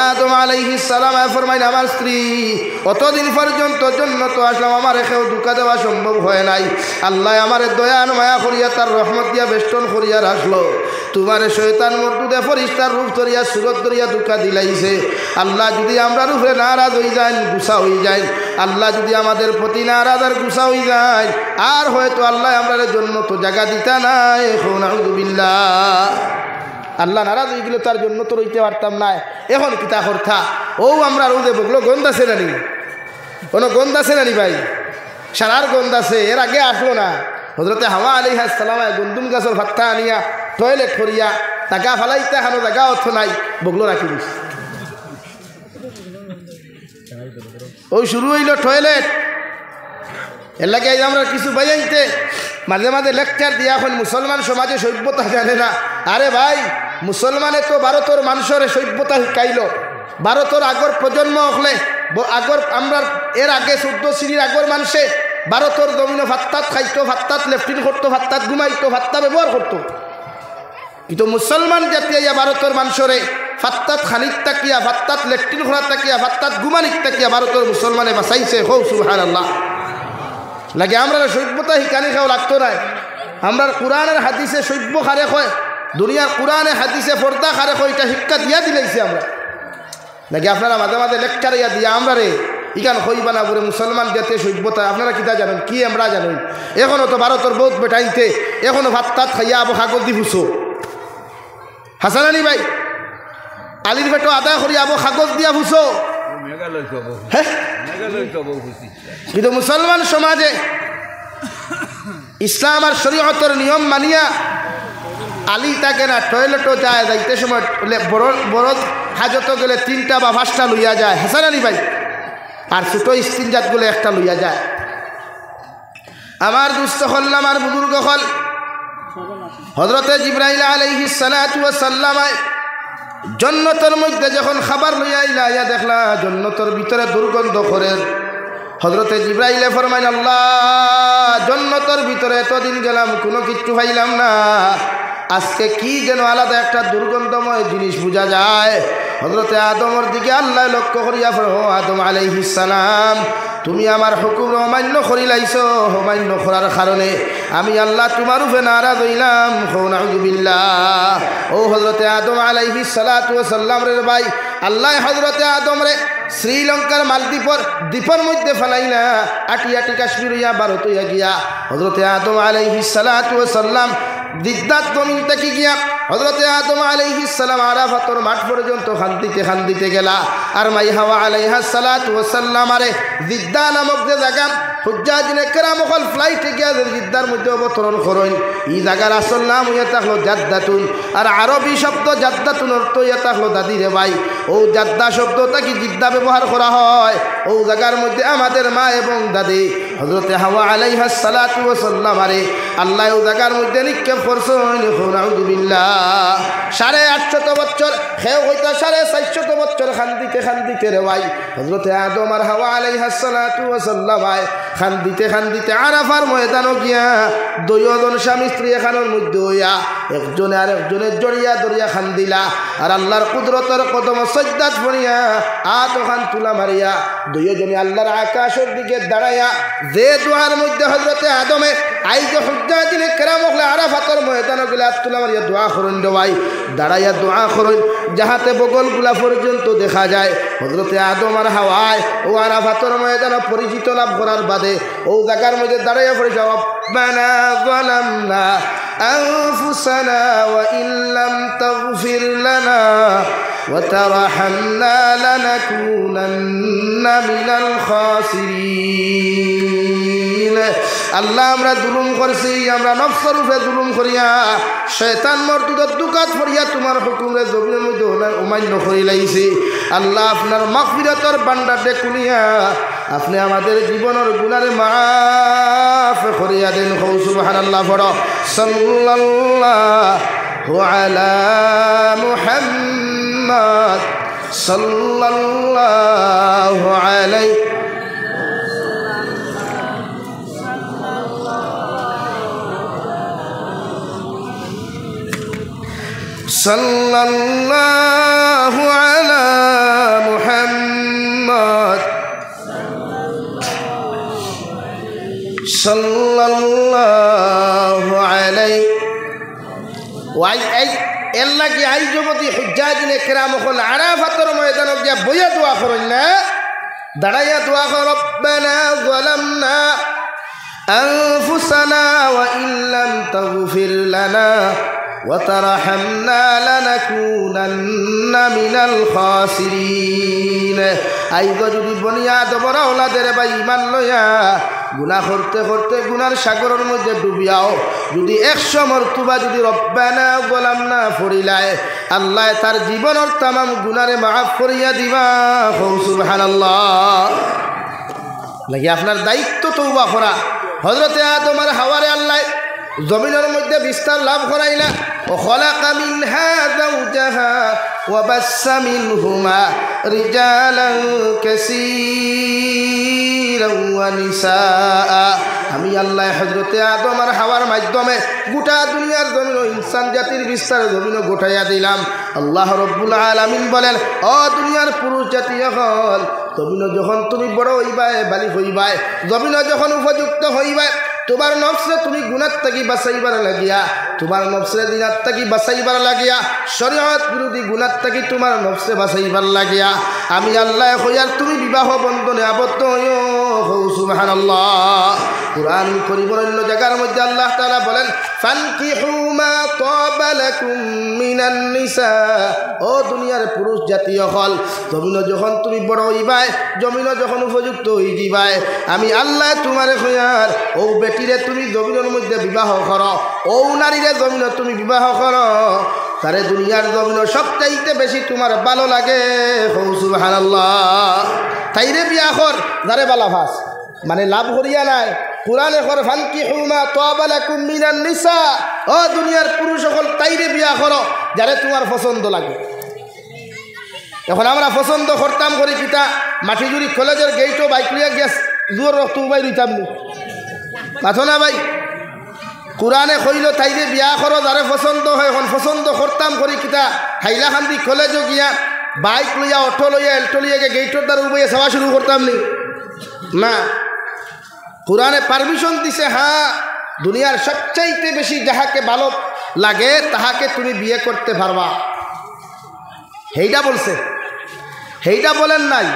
আদম আলাইহিস সালাম ফরমাইলেন আমার স্ত্রী অতদিন পর্যন্ত জন্নত আসলাম আমার কেউ দুঃখ দেওয়া সম্ভব হয় নাই আল্লাহ আমার দয়ান মায়া করিয়া তার রহমত দিয়া বেষ্টন করিয়া রাখলো তোমার শয়তান মর্দুদে ফরিস্তার রূপ ধরিয়া সুরত ধরিয়া দুঃখ দিলাইছে আল্লাহ যদি আমরা রূপে নারাজ হয়ে যাই গুসা হয়ে যায় আল্লাহ যদি আমাদের প্রতি নারাজ আর গুসা হয়ে যায় আর হয়তো আল্লাহ আমরা জন্য তো জায়গা দিতা নাই নাউযুবিল্লাহ আল্লাহ নারাজ হয়ে গেলে তার জন্য তো রইতে পারতাম না এখন কিতা করতা ও আমরা রোদে বকলো গন্ধ আছে নানি কোনো গন্ধ আছে নানি ভাই সারার গন্ধ আছে এর আগে আসলো না হযরতে হাওয়া আলাইহিস সালাম গন্দুম গাছের ভাতটা আনিয়া টয়লেট করিয়া টাকা ফালাইতে হানো জায়গা অর্থ নাই বকলো রাখি দিস ওই শুরু হইল টয়লেট এর লাগে আমরা কিছু বাইতে মাঝে মাঝে লেকচার দিয়া এখন মুসলমান সমাজে সভ্যতা জানে না আরে ভাই মুসলমানে তো ভারতের মানুষের সভ্যতা শিকাইল ভারতের আগর প্রজন্ম হলে আগর আমরা এর আগে 14 শ্রেণীর আগর মানুষে ভারতের জমিন ভাত্তাত খাইতো ভাত্তাত লেফটিন করতো ভাত্তাত ঘুমাইতো ভাত্তা ব্যবহার করতো কিন্তু মুসলমান জাতি ভারতের মানুষরে ভাত্তাত খানিক তাকিয়া ভাত্তাত লেফটিন করা তাকিয়া ভাত্তাত ঘুমানিক তাকিয়া ভারতের মুসলমানে বাঁচাইছে হৌ সুবহানাল্লাহ লাগে আমরা সভ্যতা শিকানি খাও লাগতো নাই আমরা কোরআনের হাদিসে সভ্য খারে কয় দুনিয়ার কোরআনে হাদিসে পর্দা খারে কয় এটা শিক্ষা দিয়া দিলাইছি আমরা লাগে আপনারা মাঝে মাঝে লেকচার ইয়া দিয়া আমরা রে ইখান হইবা না বলে মুসলমান জাতীয় সভ্যতা আপনারা কিতা জানেন কি আমরা জানেন এখনও তো ভারতের বহুত বেটাইতে এখনও ভাত তাত খাইয়া আবো কাগজ দি ফুসো হাসানানি ভাই আলির বেটো আদায় করি আবো কাগজ দিয়া ফুসো কিন্তু মুসলমান সমাজে ইসলাম আর শরীয়তের নিয়ম মানিয়া আলি থাকে না টয়লেটও যায় যাইতে সময় বড় হাজত গেলে 3টা বা 5টা লইয়া যায় হাসান আলী ভাই আর ছোট ইস্তিনজাতগুলো একটা লইয়া যায় আমার দুস্থ হল আমার বুজুর্গ হল হযরতে জিবরাইল আলাইহিস সালাতু ওয়াস সালাম জন্নতের মধ্যে যখন খাবার লইয়া আইলা ইয়া দেখলা জন্নতের ভিতরে দুর্গন্ধ করে হযরতে জিবরাইলে ফরমাইল আল্লাহ জন্নতের ভিতরে এতদিন গেলাম কোনো কিচ্ছু পাইলাম না আজকে কি যেন আলাদা একটা দুর্গন্ধময় জিনিস বোঝা যায় হযরতে আদমের দিকে আল্লাহ লক্ষ্য করিয়া ও আদম আলাইহিস সালাম তুমি আমার হুকুম অমান্য করিলাইছো অমান্য করার কারণে আমি আল্লাহ তোমার উপরে নারাজ হইলাম নাউযুবিল্লাহ ও হযরতে আদম আলাইহিস সালাতু ওয়াস সালাম রে ভাই আল্লাহ হযরতে আদম রে শ্রীলঙ্কার মালদ্বীপর দ্বীপের মধ্যে ফেলাইলা আটি আটি কাশ্মীর হইয়া ভারত হইয়া গিয়া হযরতে আদম আলাইহিস সালাতু ওয়াস সালাম দিদাত জমিন থেকে গিয়া হযরতে আদম আলাইহিস সালাম আরাফাতের মাঠ পর্যন্ত খান্দিতে গেলা আর মাই হাওয়া আলাইহিস সালাতু ওয়াস সালাম আরে জিদ্দা নামক যে জায়গা হুজ্জাজিনে কেরাম হল ফ্লাইটে গিয়া জিদ্দার মধ্যে অবতরণ করেন এই জায়গার আসল নাম হইয়া থাকলো জাদ্দাতুন আর আরবি শব্দ জাদ্দাতুন অর্থ হইয়া থাকলো দাদি রে ভাই ও জাদ্দা শব্দটা কি জিদ্দা ব্যবহার করা হয় ও জায়গার মধ্যে আমাদের মা এবং দাদি হযরতে হাওয়া আলাইহিস সালাতু ওয়াস সালাম আরে আল্লাহ ও জায়গার মধ্যে নিক্ষেপ করছেন নাউযুবিল্লাহ 850 বছর খেয়ে হইতা 450 বছর খান্দিতে রে ভাই হযরতে আদম আর হাওয়া আলাইহিস সালাতু ওয়াস সালাম খান্দিতে আরাফার ময়দানে গিয়া দুইজন স্বামী স্ত্রী এখানের মধ্যে হইয়া একজনে আর একজনের জড়িয়া ধরিয়া খান্দিলা আর আল্লাহর কুদরতের কদম সজদাত পড়িয়া আতখান তুলা মারিয়া দুইজনে আল্লাহর আকাশের দিকে দাঁড়াইয়া যে দোয়ার মধ্যে হযরতে আদমে আইজ হুজ্জাতিনে কেরাম হলে আরাফাতের ময়দানে গিলা তুলা মারিয়া দোয়া করেন ভাই দাঁড়াইয়া দোয়া করেন যাহাতে বগলগুলা পর্যন্ত দেখা যায় হযরতে আদম আর হাওয়ায় ও আরাফাতের ময়দানে পরিচিত লাভ করার বাদে ও জায়গার মধ্যে দাঁড়াইয়া পড়ে রব্বানা যালামনা আনফুসানা ওয়া ইল্লাম তাগফির লানা ওয়া তারহামনা লানাকুনান্না মিনাল খাসিরিন আল্লাহ আমরা জুলুম করছি আমরা নফসের উপরে জুলুম করিয়া শয়তান মর্দুদের দুকাত পড়িয়া তোমার হুকুমে জমিনের মধ্যে অমান্য করি লাইছি আল্লাহ আপনার মাগফিরাতের ভান্ডারটা খুলিয়া আপনি আমাদের জীবনের গুনাহে মাফ করিয়া দেন সুবহানাল্লাহ পড়ো সাল্লাল্লাহু আলা মুহাম্মদ সাল্লাল্লাহু আলাইহি সাল্লাল্লাহু আলা এর লাগি আইজবতী হুজ্জাজিনে কেরাম হল আরাফাতের ময়দানে গিয়া বইয়া দোয়া করেন না, দাঁড়াইয়া দোয়া কর, রব্বানা যালামনা আনফুসানা ওয়া ইল্লাম তাগফির লানা ওয়া তারহামনা লানাকুনান্না মিনাল খাসিরিন। আইজ যদি বনিয়া দবরা ওলাদের বা ইমান লইয়া গুনাহ করতে করতে গুনার সাগরের মধ্যে ডুবিয়াও যদি 100 মরতবা যদি রব্বানা যালামনা পড়িলায়, আল্লাহ তার জীবনের তামাম গুনারে মাফ করিয়া দিবা। সুবহানাল্লাহ। লাগি আপনার দায়িত্ব তওবা করা। হযরতে আদম আর হাওয়ারে আল্লাহ জমিনের মধ্যে বিস্তার লাভ করাইলা, ও খলাকা মিনহা যাওজাহা ওয়া বাসসা মিনহুমা রিজালান কাসীরান ওয়া নিসাআ। আমি আল্লাহ হযরতে আদম আর হাওয়ার মাধ্যমে গোটা দুনিয়ার জমিন ইনসান জাতির বিস্তার জমিন গোটাইয়া দিলাম। আল্লাহ রব্বুল আলামিন বলেন, ও দুনিয়ার পুরুষ জাতি হল, জমিন যখন তুমি বড় হইবাই, বালিক হইবাই, জমিন যখন উপযুক্ত হইবাই, তোমার নফসে তুমি গুনাহ থাকি বাঁচাইবার লাগিয়া, তোমার নফসে দিনাত থাকি বাঁচাইবার লাগিয়া, শরীয়ত বিরোধী গুনাহ থাকি তোমার নফসে বাঁচাইবার লাগিয়া আমি আল্লাহ কইয়ার তুমি বিবাহ বন্ধনে আবদ্ধ হইও। সুবহানাল্লাহ। কুরআন কারীমের অন্য জায়গার মধ্যে আল্লাহ তাআলা বলেন, ফানকিহু মা তাবা লাকুম মিনান নিসা। ও দুনিয়ার পুরুষ জাতি হল, জমিন যখন তুমি বড় হইবাই, জমিন যখন উপযুক্ত হই দিবাই, আমি আল্লাহ তোমারে কইয়ার ও বেটিরে তুমি জমিনের মধ্যে বিবাহ করো, ও নারীরে জমিন তুমি বিবাহ করো, তারে দুনিয়ার জমিন সবচাইতে বেশি তোমার ভালো লাগে। সুবহানাল্লাহ। তাইরে বিয়া কর যারে বালা ভাস, মানে লাভ করিয়া নাই। কুরআনে কর ফানকিহু মা তাবা লাকুম মিনান নিসা। ও দুনিয়ার পুরুষ সকল, তাইরে বিয়া করো যারে তোমার পছন্দ লাগে। এখন আমরা পছন্দ করতাম করি কিতা, মাটিজুরি কলেজের গেইটও বাইক লিয়া গেছ জোর রক্ত উবাই রইতাম নি, মাথো না ভাই। কুরআনে কইল তাইরে বিয়া করো যারে পছন্দ হয়। এখন পছন্দ করতাম করি কিতা, হাইলাকান্দি কলেজও গিয়া বাইক লইয়া, অটো লইয়া, এল্টো লইয়া গেইটর দ্বারা উবাইয়া সেবা শুরু করতাম নি না। কুরআনে পারমিশন দিছে, হ্যাঁ দুনিয়ার সবচাইতে বেশি যাহাকে ভালো লাগে তাহাকে তুমি বিয়ে করতে পারবা, হেইটা বলছে। হেইটা বলেন নাই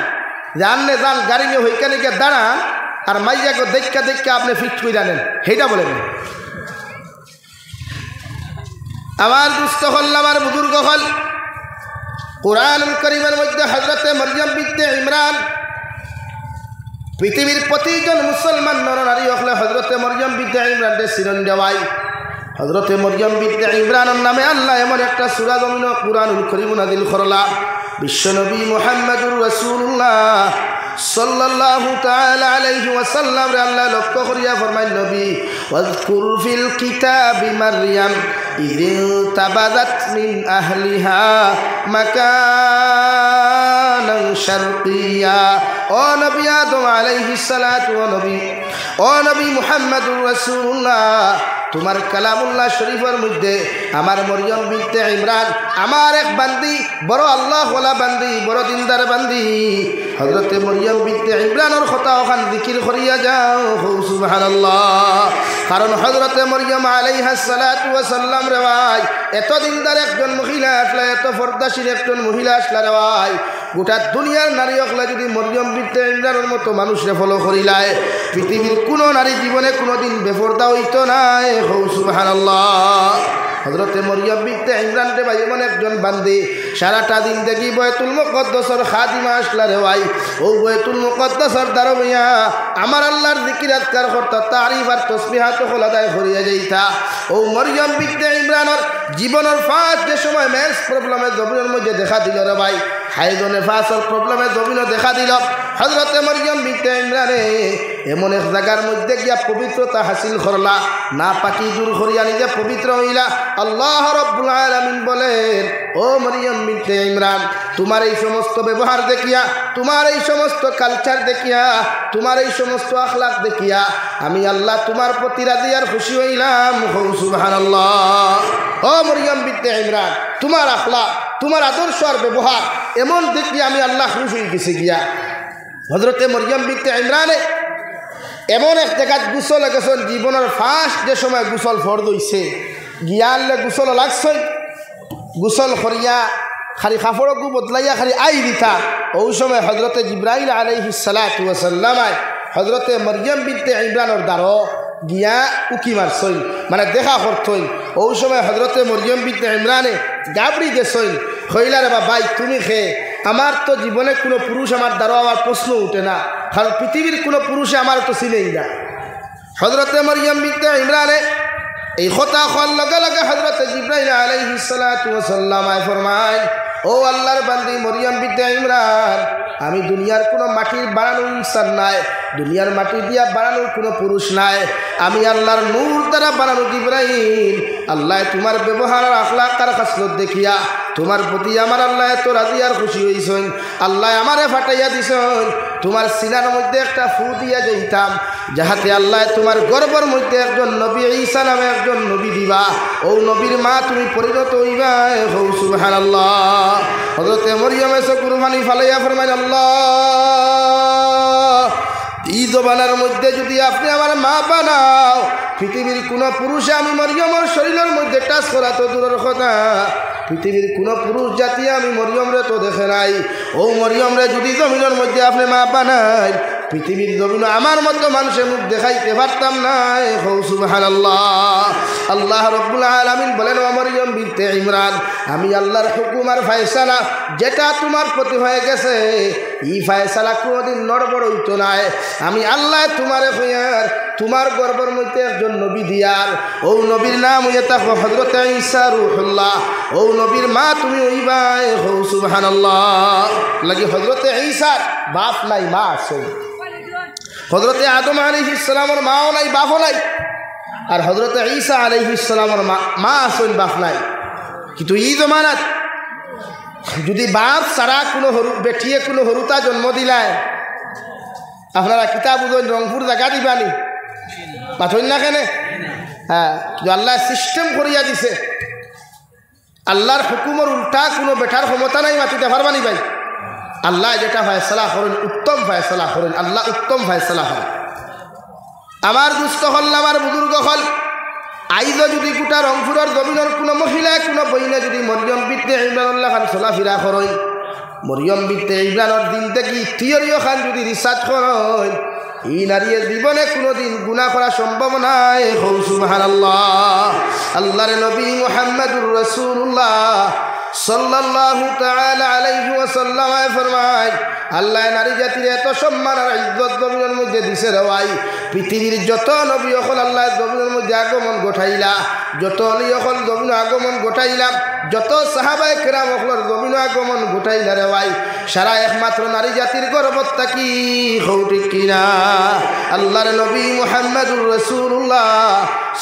জানলে যান গাড়ি নিয়ে হইকানে গিয়ে দাঁড়ান আর মাইয়াকে দেখা দেখা আপনি ফিক্স করে জানেন, হেইটা বলেন। আমার দুস্থ হল, আমার বুজুর্গ হল, কুরআন কারীমের মধ্যে হযরতে মরিয়ম বিনতে ইমরান, পৃথিবীর প্রতিজন মুসলমান নরনারী হলে হযরতে মরিয়ম বিনতে ইমরানকে চিরন দেওয়াই। হযরতে মরিয়ম বিনতে ইমরানের নামে আল্লাহ এমন একটা সূরা জমিন কুরআনুল কারীম নাযিল করলা। বিশ্বনবী মুহাম্মদুর রাসূলুল্লাহ সাল্লাল্লাহু তাআলা আলাইহি ওয়াসাল্লাম রে আল্লাহ লক্ষ্য করিয়া ফরমায়, নবী ওয়াজকুর ফিল কিতাবি মারইয়াম ইয তাবাযাত মিন আহলিহা মাকানান শারকিয়া। ও নবী আদম আলাইহিস সালাতু ওয়া নবী মুহাম্মদুর রাসূলুল্লাহ, তোমার কালামুল্লাহ শরীফের মধ্যে আমার মরিয়ম বিনতে ইমরান আমার এক বান্দি, বড় আল্লাহ ওয়ালা বান্দি, বড় দিনদার বান্দি, হযরতে মরিয়ম বিনতে ইমরানের কথা ওখান জিকির করিয়া যাও। সুবহানাল্লাহ। কারণ হযরতে মরিয়ম আলাইহিস সালাতু ওয়া সাল্লাম রে ভাই, এত দিনদার একজন মহিলা আসলে, এত পর্দাশীল একজন মহিলা আসলে রে ভাই, গোটা দুনিয়ার নারী হকলে যদি মরিয়ম বিনতে ইমরানের মতো মানুষরে ফলো করিলায়, পৃথিবীর কোনো নারী জীবনে কোনোদিন বেপরদা হইতো নাই। সুবহানাল্লাহ। হযরতে মরিয়ম বিনতে ইমরান রে ভাই এমন একজন বান্দি, সারাটা দিন দেখি বাইতুল মুকদ্দাসের খাদিমা আসলা রে ভাই, ও বাইতুল মুকদ্দাসের দারমিয়া আমার আল্লাহর জিকির আজকার করতা, তারিফ আর তাসবিহাত খোলাদায় করিয়া যাইতা। ও মরিয়ম বিনতে ইমরানের জীবনের ফাঁস যে সময় মেন্স প্রবলেমে জমিনের মধ্যে দেখা দিল রে ভাই, হাইজনে ফাঁসের প্রবলেমে জমিনও দেখা দিল। হযরতে মরিয়ম বিনতে ইমরানে এমন এক জায়গার মধ্যে গিয়া পবিত্রতা হাসিল করলা, না পাকি দূর করিয়া নিজে পবিত্র হইলা। আল্লাহ রাব্বুল আলামিন বলেন, ও মরিয়ম বিনতে ইমরান, তোমার এই সমস্ত ব্যবহার দেখিয়া, তোমার এই সমস্ত কালচার দেখিয়া, তোমার এই সমস্ত আখলাক দেখিয়া আমি আল্লাহ তোমার প্রতি রাজি আর খুশি হইলাম। সুবহানাল্লাহ। ও মরিয়ম বিনতে ইমরান, তোমার আখলাক, তোমার আদর্শ আর ব্যবহার এমন দেখিয়া আমি আল্লাহ খুশি হয়ে গেছি গিয়া। হযরতে মরিয়ম বিনতে ইমরানে এমন এক জায়গায় গোসল গেছেন, জীবনের ফার্স্ট যে সময় গোসল ফরজ হইছে, গিয়ালে গোসল লাগছে, গোসল করিয়া খালি কাপড়কু বদলাইয়া খালি আই দিতা ওই সময় হজরতে জিব্রাইল আলাইহিস সালাতু ওয়াস সালাম হজরতে মরিয়ম বিনতে ইমরানের দ্বারা গিয়া উকি মারছইন মানে দেখা করতইন ওই সময় হজরতে মরিয়ম বিনতে ইমরানে গাবড়ি গেছইন কইলা রে ভাই তুমি খে আমার তো জীবনে কোনো পুরুষ আমার দ্বারা আমার প্রশ্ন উঠে না কারণ পৃথিবীর কোনো পুরুষে আমার তো চিনেই না হজরতে মরিয়ম বিনতে ইমরানে এই কথা হওয়ার লগে লগে হজরতে জিব্রাইল আলাইহিস সালাতু ওয়াস সালাম ফরমায় ও আল্লাহর বান্দি মরিয়ম বিনতে ইমরান আমি দুনিয়ার কোনো মাটির বানানো ইনসান নাই দুনিয়ার মাটি দিয়া বানানো কোনো পুরুষ নাই আমি আল্লাহর নূর দ্বারা বানানো জিব্রাইল আল্লাহ তোমার ব্যবহার আর আখলাক আর খাসলত দেখিয়া তোমার প্রতি আমার আল্লাহ এত রাজি আর খুশি হইছেন আল্লাহ আমারে ফাটাইয়া দিছেন তোমার সিনার মধ্যে একটা ফু দিয়া যাইতাম যাহাতে আল্লাহ তোমার গর্বের মধ্যে একজন নবী ঈসা নামে একজন নবী দিবা ও নবীর মা তুমি পরিণত হইবা হৌ সুবহানাল্লাহ হযরতে মরিয়ম এসে কুরবানি ফালাইয়া ফরমায় আল্লাহ এই জবানার মধ্যে যদি আপনি আমার মা বানাও পৃথিবীর কোনো পুরুষে আমি মরিয়মের শরীরের মধ্যে টাচ করা তো দূরের কথা পৃথিবীর কোনো পুরুষ জাতি আমি মরিয়মরে তো দেখে নাই ও মরিয়মরে যদি জমিনের মধ্যে আপনি মা বানাই পৃথিবীর জমিন আমার মতো মানুষের মুখ দেখাইতে পারতাম না হৌ সুবহানাল্লাহ আল্লাহ রাব্বুল আলামিন বলেন ও মরিয়ম বিনতে ইমরান আমি আল্লাহর হুকুম আর ফয়সালা যেটা তোমার প্রতি হয়ে গেছে এই ফয়সালা কোনোদিন নড়বড় হইতো না আমি আল্লাহ তোমারে কইয়ার তোমার গর্বের মধ্যে একজন নবী দিয়ার ও নবীর নাম হইয়া থাকো হযরতে ঈসা রূহুল্লাহ ও নবীর মা তুমি হইবা হৌ সুবহানাল্লাহ লাগি হযরতে ঈসার বাপ নাই মা আছে হযরতে আদম আলাইহিস সালামের মাও নাই বাপও নাই আর হযরতে ঈসা আলাইহিস সালামের মা আছেন বাপ নাই কিন্তু এই জমানাত যদি বাপ সারা কোনো হরু বেটিয়ে কোনো হরুতা জন্ম দিলায় আপনারা কিতাব রংপুর জায়গা দিবানি পাঠন না কেন হ্যাঁ আল্লাহ সিস্টেম করিয়া দিছে আল্লাহর হুকুমের উল্টা কোনো বেটার ক্ষমতা নাই মাতিতে পারবানি ভাই আল্লাহ যেটা ফয়সালা করেন উত্তম ফয়সালা করেন আল্লাহ উত্তম ফয়সালা করেন আমার দুস্থ হল আমার বুজুর্গ হল আইজ যদি গোটা রংপুরের জমিনের কোনো মহিলা কোনো বইনে যদি মরিয়ম বিনতে ইমরানুল্লাহ খান চলাফেরা করেন মরিয়ম বিনতে ইমরানের দিন থেকে থিওরিও খান যদি রিসার্চ করেন এই নারীর জীবনে কোনোদিন গুনাহ করা সম্ভব নয় হৌ সুবহানাল্লাহ আল্লাহর নবী মুহাম্মদুর রাসূলুল্লাহ সাল্লাল্লাহু তাআলা আলাইহি ওয়াসাল্লাম ফরমায় আল্লাহ নারী জাতির এত সম্মান আর ইজ্জত জমিনের মধ্যে দিছে রে ভাই পৃথিবীর যত নবী হল আল্লাহ জমিনের মধ্যে আগমন ঘটাইলা যত অলি হল জমিন আগমন ঘটাইলা যত সাহাবায়ে কেরাম হল জমিন আগমন ঘটাইলা রে ভাই সারা একমাত্র নারী জাতির গর্বত থাকি হৌটি কিনা আল্লাহর নবী মুহাম্মদুর রাসূলুল্লাহ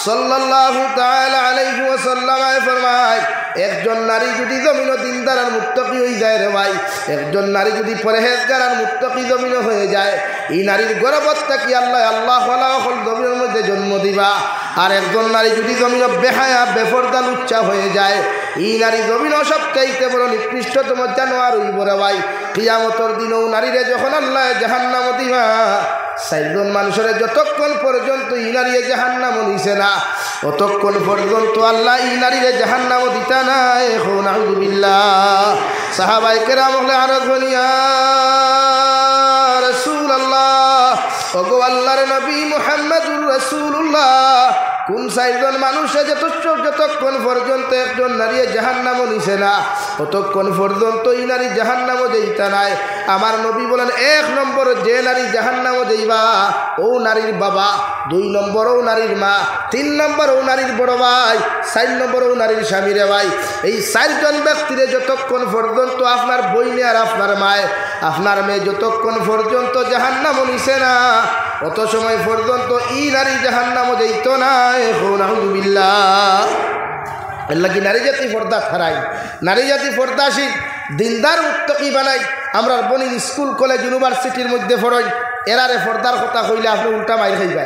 সাল্লাল্লাহু তাআলা আলাইহি ওয়াসাল্লাম ফরমায় একজন নারী যদি জমিন দিনদার আর মুত্তাকি হয়ে যায় রে ভাই একজন নারী যদি পরহেজগার আর মুত্তাকি জমিন হয়ে যায় এই নারীর গর্বত থাকি আল্লাহ আল্লাহ ওয়ালা হল জমিনের মধ্যে জন্ম দিবা আর একজন নারী যদি জমিন বেহায়া বেপরদা লুচ্চা হয়ে যায় এই নারী জমিন সবচাইতে বড় নিকৃষ্টতম জানোয়ার হইব রে ভাই কিয়ামতের দিনেও নারীরে যখন আল্লাহ জাহান্নাম দিবা চারজন মানুষের যতক্ষণ পর্যন্ত ই নারীরে জাহান্নাম নিছে না ততক্ষণ পর্যন্ত আল্লাহ ই নারীরে জাহান্নাম দিতা না এখন আউযুবিল্লাহ সাহাবায়ে কেরাম হলে আরো বলিয়া রাসূলুল্লাহ ওগো আল্লাহর নবী মুহাম্মদুর রাসূলুল্লাহ কোন চারজন মানুষে যতক্ষণ পর্যন্ত একজন নারী জাহান্নামও নিছে না ততক্ষণ পর্যন্ত এই নারী জাহান্নামও যাইতা নাই আমার নবী বলেন এক নম্বর যে নারী জাহান্নামও যাইবা ও নারীর বাবা, 2 নম্বর ও নারীর মা, 3 নম্বর ও নারীর বড় ভাই, 4 নম্বর ও নারীর স্বামী রে ভাই। এই 4জন ব্যক্তিরে যতক্ষণ পর্যন্ত আপনার বইনে আর আপনার মায় আপনার মেয়ে যতক্ষণ পর্যন্ত জাহান্নামও নিছে না অত সময় পর্যন্ত ই নারী জাহান্নামও যাইত না। এখন আলহামদুলিল্লাহ আল্লাহ কি নারী জাতি পর্দা ছাড়াই, নারী জাতি পর্দাশীল দিনদার মুত্তাকি বানাই। আমরা বনি স্কুল কলেজ ইউনিভার্সিটির মধ্যে পড়াই, এরারে পর্দার কথা কইলে আপনি উল্টা মায়ের খাইবা।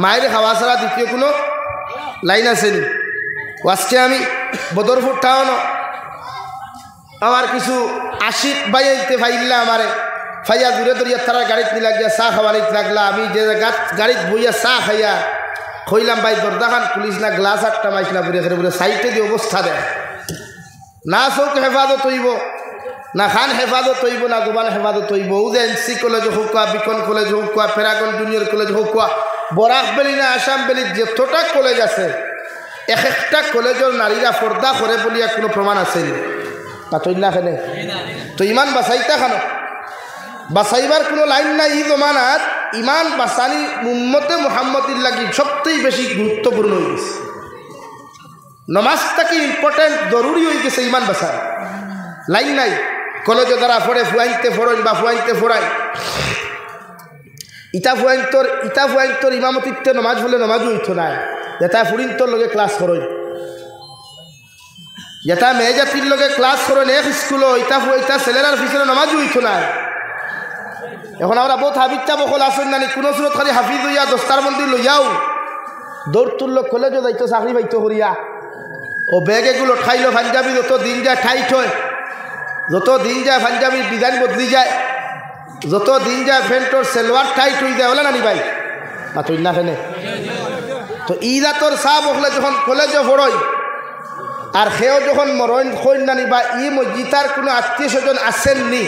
মায়ের খাওয়া ছাড়া দ্বিতীয় কোনো লাইন আছে নি? আজকে আমি বদরপুর টাউন আমার কিছু আশিক বাইতে ফাইল্লা আমারে ফাইয়া দূরে দূরিয়া তারা গাড়িতে লাগিয়া চাহ খাওয়ানিতে লাগলা। আমি যে গাড়িতে বইয়া চাহ খাইয়া কইলাম ভাই দরদাখান পুলিশ না গ্লাস আটটা মাইস না বুড়ে বুড়ে সাইটে দিয়ে অবস্থা দেয়। না চৌক হেফাজত হইব, না খান হেফাজত হইব, না গোবান হেফাজত হইব। ও যে এনসি কলেজ হোক কোয়া, বিকন কলেজ হোক কোয়া, প্যারাগন জুনিয়র কলেজ হোক কোয়া, বরাক বেলি না আসাম বেলি যতটা কলেজ আছে, এক একটা কলেজের নারীরা পর্দা করে বলিয়া কোনো প্রমাণ আছে না খেলে? তো ইমান বাঁচাইতা খানো, বাঁচাইবার কোনো লাইন নাই। ই জমানাত ইমান বাঁচানি উম্মতে মুহাম্মদির লাগি সবথেকে বেশি গুরুত্বপূর্ণ হয়ে গেছে। নমাজটাকে ইম্পর্টেন্ট জরুরি হয়ে গেছে ইমান বাঁচার। লাইন নাই, কলেজে যারা পড়ে ফুয়াইতে ফোড়েন বা ফুয়াইতে ফোড়ায়, ইটা ফুয়াইন্তর ইমামতিত্বে নমাজ বলে নমাজও হইতো না। যেটা ফুরিন্তর লগে ক্লাস করেন, যেটা মেয়ে জাতির লগে ক্লাস করেন এক স্কুলও, ইটা ছেলেরার পিছনে নমাজও হইতো না। এখন আমরা বহুত হাবিজটা বকল আসেন নানি, কোনো সুরত খালি হাফিজ হইয়া দস্তার মন্দির লইয়াও দৌড় তুললো, কলেজও যাইতো, চাকরি পাইতো করিয়া। ও ব্যাগ এগুলো ঠাইলো, পাঞ্জাবি যত দিন যায় টাইট হয়, যত দিন যায় পাঞ্জাবির ডিজাইন বদলি যায়, যত দিন যায় প্যান্টর সেলোয়ার টাইট হয়ে যায়, বলে নানি ভাই না তুই না খেলে? তো ইরা তোর চা বকলে যখন কলেজে পড়ই আর সেও যখন মরণ খৈন নানি বা ই মসজিদার কোনো আত্মীয় স্বজন আসেননি,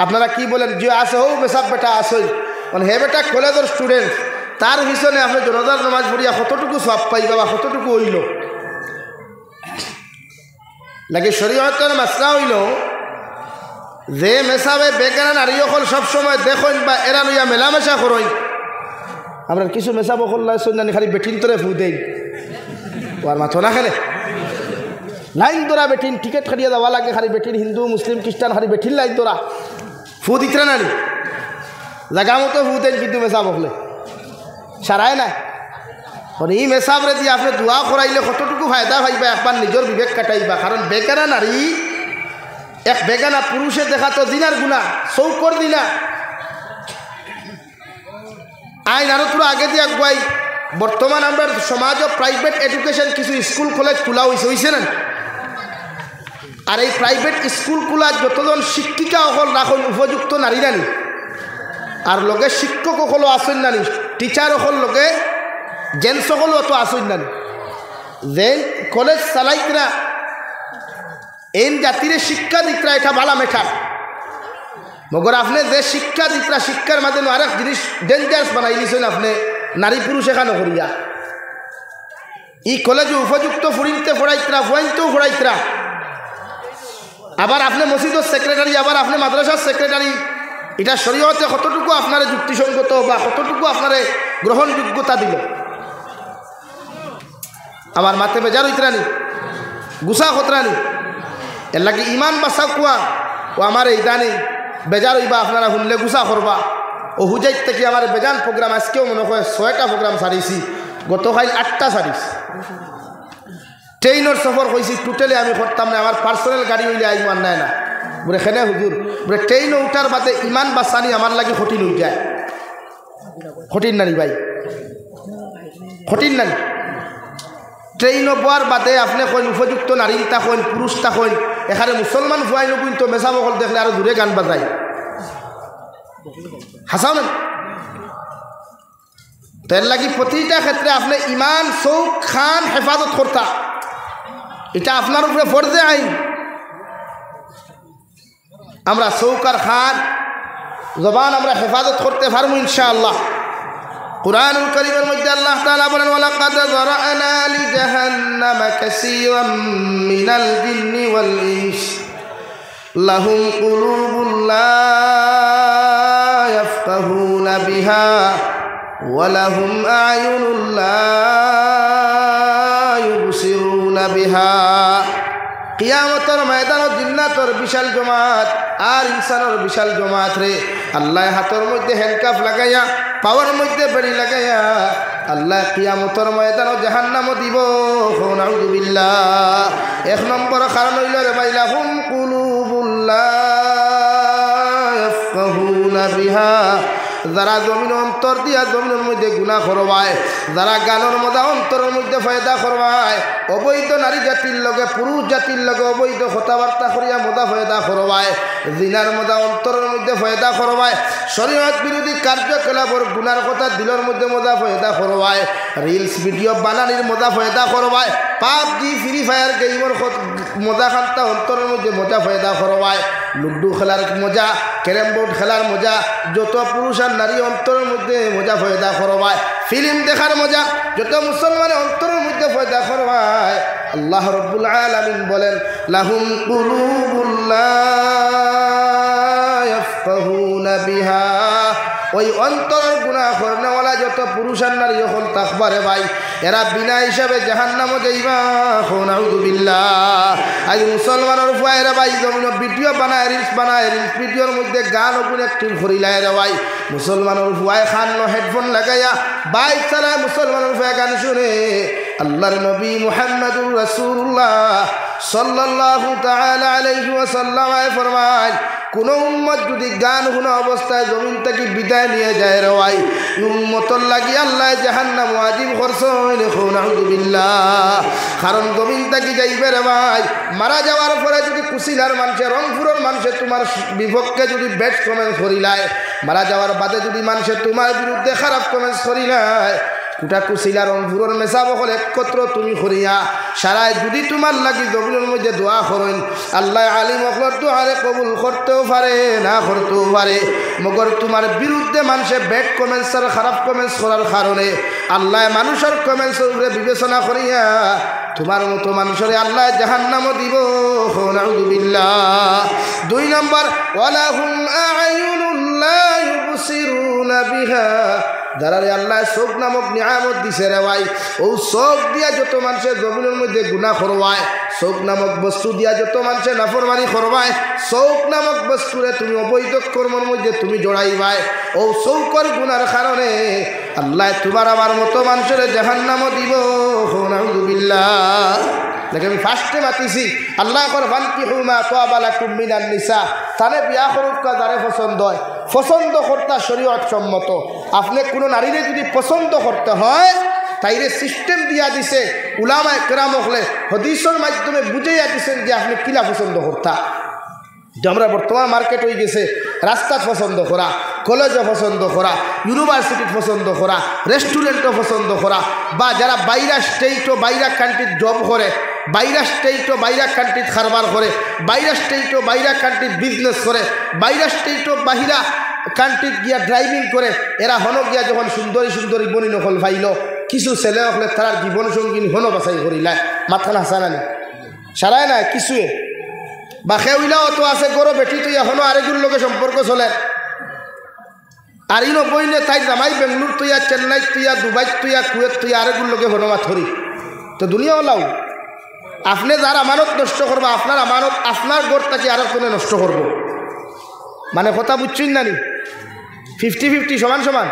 আপনারা কি বলেন যে আছে হো মেসাব বেটা আসই, মানে হে বেটা কলেজের স্টুডেন্ট, তার পিছনে আপনি জনতার নামাজ পড়িয়া কতটুকু সব পাইবা বা কতটুকু হইল লাগে। শরীয়তের মাসলা হইল যে মেসাবে বেগানা নারী অকল সবসময় দেখেন বা এরা লইয়া মেলামেশা করেন। আপনার কিছু মেসাব অকল সন্ধানি খালি বেটিন তোরে ফু দেই, আর মাথো না খেলে লাইন দোরা বেটিন টিকিট খাটিয়ে দেওয়া লাগে, খালি বেটিন হিন্দু মুসলিম খ্রিস্টান খালি বেটিন লাইন দোরা ফু দিতে নানি জাগা মতো ফু দেন, কিন্তু মেসাব হলে সারায় না। এই মেসাবরে দিয়ে আপনি দোয়া করাইলে কতটুকু ফায়দা পাইবা, একবার নিজের বিবেক কাটাইবা। কারণ বেগানা নারী এক বেগানা পুরুষে দেখা তো দিনার গুণা, চৌকর দিনা আইন আরো পুরো আগে দিয়ে আগুয়াই। বর্তমান আমরা সমাজ প্রাইভেট এডুকেশন কিছু স্কুল কলেজ খোলা হয়েছে না, আর এই প্রাইভেট স্কুল খোলা যতজন শিক্ষিকা অকল রাখুন উপযুক্ত নারী নানি, আর লগে শিক্ষক অকলও আসেন নানি, টিচার অকল লগে জেন্টস সকলও তো আসেন নানি। জেন কলেজ চালাইতরা এই জাতির শিক্ষা দিতরা, এটা বালা মেঠা। মগর আপনি যে শিক্ষা দিতরা, শিক্ষার মাঝে আরেক জিনিস ডেঞ্জারাস বানাই দিয়েছেন আপনি, নারী পুরুষ এখানে করিয়া। ই কলেজে উপযুক্ত ফুরিনতে ফোড়াইতরা, ফুয়াইতেও ফোড়াইতরা। আবার আপনি মসজিদের সেক্রেটারি, আবার আপনি মাদ্রাসার সেক্রেটারি, এটা শরীয়তে কতটুকু আপনার যুক্তিসঙ্গত বা কতটুকু আপনার গ্রহণযোগ্যতা দিল? আমার মাথে বেজার হইতরানি, গুসা হতরানি। এর লাগে ইমান বাসা কুয়া ও আমার এই দানি বেজার হইবা, আপনারা শুনলে গুসা করবা। ও হুজাইত থেকে আমার বেজান প্রোগ্রাম, আজকেও মনে হয় 6টা প্রোগ্রাম সারিছি, গতকাল 8টা সারিছি। ট্রেনের সফর হয়েছি টোটালি আমি করতাম না, আমার পার্সোনাল গাড়ি হইলে আইব আর নাই না বলে খেনে হুজুর বলে ট্রেনে উঠার বাদে ইমান বাসানি আমার লাগে কঠিন হয়ে যায়। কঠিন নানি ভাই, কঠিন নানি। ট্রেনও বোয়ার বাদে আপনি কইন উপযুক্ত নারী থাকেন, পুরুষ থাকেন, এখানে মুসলমান ফুয়াই নবীন তো মেসাবকল দেখলে আরো দূরে গান বাজায়, হাসাও না। তার লাগি প্রতিটা ক্ষেত্রে আপনি ইমান চৌক খান হেফাজত করতা, এটা আপনার উপরে ফরজে আইন। আমরা চৌকার খান জবান আমরা হেফাজত করতে পারবো ইনশাআল্লাহ। কুরআনুল কারীমের মধ্যে আল্লাহ তাআলা বলেন, ওয়ালাকাদ যারানা লিজাহান্নামা কাসীরাম মিনাল জিন্নি ওয়াল ইনস লাহুম কুলুবুন লা ইয়াফকাহুনা বিহা ওয়া লাহুম আ'য়ুনুন লা ইউবসিরুনা বিহা। কিয়ামতের ময়দানত জিন্নাতর বিশাল জমাত আর ইনসানের বিশাল জমাত রে আল্লাহ হাতের মধ্যে হ্যান্ডকাফ লাগাইয়া, পাওয়ার মধ্যে বেড়ি লাগাইয়া আল্লাহ কিয়ামতের ময়দানত জাহান্নামও দিব। নাউযুবিল্লাহ। 1 নম্বর কারণ হইল রে ভাই, লাহুম কুলুবুন লা ইয়াফকাহুনা বিহা, যারা জমিন অন্তর দিয়া জমিনের মধ্যে গুনাহ করবায়, যারা গানের মধ্যে অন্তরের মধ্যে ফায়দা করবায়, অবৈধ নারী জাতির লগে পুরুষ জাতির লগে অবৈধ কথাবার্তা করিয়া মদা ফায়দা করবায়, জিনার মধ্যে অন্তরের মধ্যে পয়দা করবায় শরীয়ত বিরোধী কার্যকলাপর গুনার কথা দিলের মধ্যে মজা পয়দা করবায় রিলস ভিডিও বানানির মজা পয়দা করবায় পাবজি ফ্রি ফায়ার গেমর মজা খান্তা অন্তরের মধ্যে মজা পয়দা করবায় লুডু খেলার মজা ক্যারেম বোর্ড খেলার মজা যত পুরুষ আর নারী অন্তরের মধ্যে মজা পয়দা করবায় ফিল্ম দেখার মজা যত মুসলমানের অন্তরের মধ্যে পয়দা করবায় আল্লাহ রাব্বুল আলামিন বলেন লাহুম কুলুবুল লা ইয়াফকাহুনা বিহা ওই অন্তরের গুনাহ করনেওয়ালা যত পুরুষ আর নারী হল তাকবারে ভাই এরা বিনা হিসাবে জাহান্নামে যাইবা নাউযু বিল্লাহ আজ মুসলমানের ফুয়ায়রা ভাই জমিন ভিডিও বানায় রিলস ভিডিওর মধ্যে গান ওগুলো একটু করিলায় রে ভাই মুসলমানের ফুয়ায় খান হেডফোন লাগাইয়া বাইক চালায় মুসলমানের ফুয়ায় গান শুনে আল্লাহর নবী মুহাম্মদুর রাসূলুল্লাহ সাল্লাল্লাহু তাআলা আলাইহি ওয়াসাল্লাম ফরমায় কোন উম্মত যদি গান শুনা অবস্থায় জমিন থেকে বিদায় নিয়ে যায় রে ভাই উম্মতর লাগি আল্লাহ জাহান্নাম ওয়াজিব করছেন নাউযু বিল্লাহ কারণ জমিন থেকে যাইবে রে ভাই মারা যাওয়ার পরে যদি কুশিলার মানুষে রংপুরের মানুষে তোমার বিপক্ষে যদি ব্যাড কমেন্টস করিলায় মারা যাওয়ার বাদে যদি মানুষে তোমার বিরুদ্ধে খারাপ কমেন্টস করিলায় কুটা কুশিলা রংপুরের মেসাব হল একত্র তুমি করিয়া সারায় যদি তোমার লাগি জমিনের মধ্যে দোয়া করেন আল্লাহ আলিম অখলর দোয়ারে কবুল করতেও পারে না করতেও পারে মগর তোমার বিরুদ্ধে মানুষে ব্যাড কমেন্টস আর খারাপ কমেন্টস করার কারণে আল্লাহ মানুষের কমেন্টসের উপরে বিবেচনা করিয়া তোমার মতো মানুষের আল্লাহ জাহান্নামও দিব নাউযু বিল্লাহ 2 নম্বর ওয়ালাহুম আ'য়ুনুন লা ইউবসিরুনা বিহা যারারে আল্লাহ চোখ নামক নিয়ামত দিছে রে ভাই ও চোখ দিয়া যত মানুষের জমিনের মধ্যে গুনাহ করবায় চোখ নামক বস্তু দিয়া যত মানুষের নাফরমানি করবায় চোখ নামক বস্তুরে তুমি অবৈধ কর্মের মধ্যে তুমি জড়াইবাই ও চৌকর গুনার কারণে আল্লাহ তোমার আমার মতো মানুষের জাহান্নামও দিব নাউযু বিল্লাহ দেখে আমি ফার্স্টে মাতিছি আল্লাহ করবান কি হুমা তাবা লাকুম মিনান নিসা তানে বিয়া করুক যারে পছন্দ হয় পছন্দ করতে শরীয়ত সম্মত আপনি কোনো নারীরে যদি পছন্দ করতে হয় তাইরে সিস্টেম দিয়া দিছে উলামায়ে কেরাম হলে হাদিসের মাধ্যমে বুঝাইয়া দিছেন যে আপনি কিলা পছন্দ করতা যে আমরা বর্তমান মার্কেট হয়ে গেছে রাস্তা পছন্দ করা কলেজও পছন্দ করা ইউনিভার্সিটি পছন্দ করা রেস্টুরেন্টও পছন্দ করা বা যারা বাইরা স্টেট ও বাইরা কান্ট্রির জব করে বাইরা স্টেট ও বাইরা কান্ট্রির কারবার করে বাইরা স্টেট ও বাইরা কান্ট্রির বিজনেস করে বাইরা স্টেট ও বাহিরা কান্ট্রিত গিয়া ড্রাইভিং করে এরা হন গিয়া যখন সুন্দরী সুন্দরী বনি নকল পাইল কিছু ছেলে হলে তার জীবন সঙ্গী হন বাছাই করিলায় মাথান হাসানানি সারায় না কিছুয়ে বা খেউলাও তো আছে গরো বেটি তুই এখনো আরেকজন লোকের সম্পর্ক চলে আর ইনো বইনে তাই জামাই বেঙ্গলোর তুইয়া চেন্নাই তুইয়া দুবাই তুইয়া কুয়েত তুই আরেকজন লোকে হনমা ধরি তো দুনিয়া ওলাও আপনি যার আমানত নষ্ট করবো আপনার আমানত আপনার গড়টাকে আরেক কোনে নষ্ট করব মানে কথা বুঝছেন না নি 50-50 সমান সমান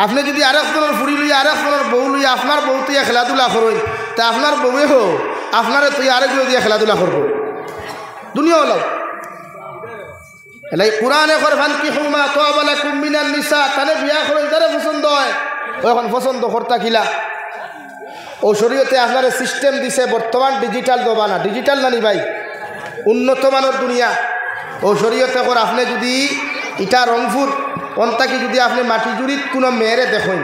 আপনি যদি আরেক কোনের ফুড়ি লইয়া আরেক কোনের বউ লইয়া আপনার বউ তুইয়া খেলাধুলা করই তা আপনার বউয়ে হোক আপনারে তুই আরেকগুলো দিয়ে খেলাধুলা করবো দুনিয়া হলো এলাই কোরআনে করবান কি হুমা তাবা লাকুম মিনান নিসা তানে বিয়া করে যারা পছন্দ হয় এখন পছন্দ করতা কিলা ও শরীয়তে আপনার সিস্টেম দিছে বর্তমান ডিজিটাল জমানা ডিজিটাল নানি ভাই উন্নত মানের দুনিয়া ও শরীয়তে কর আপনি যদি ইটা রংপুর অন্তাকি যদি আপনি মাটি জুড়িত কোনো মেয়েরে দেখেন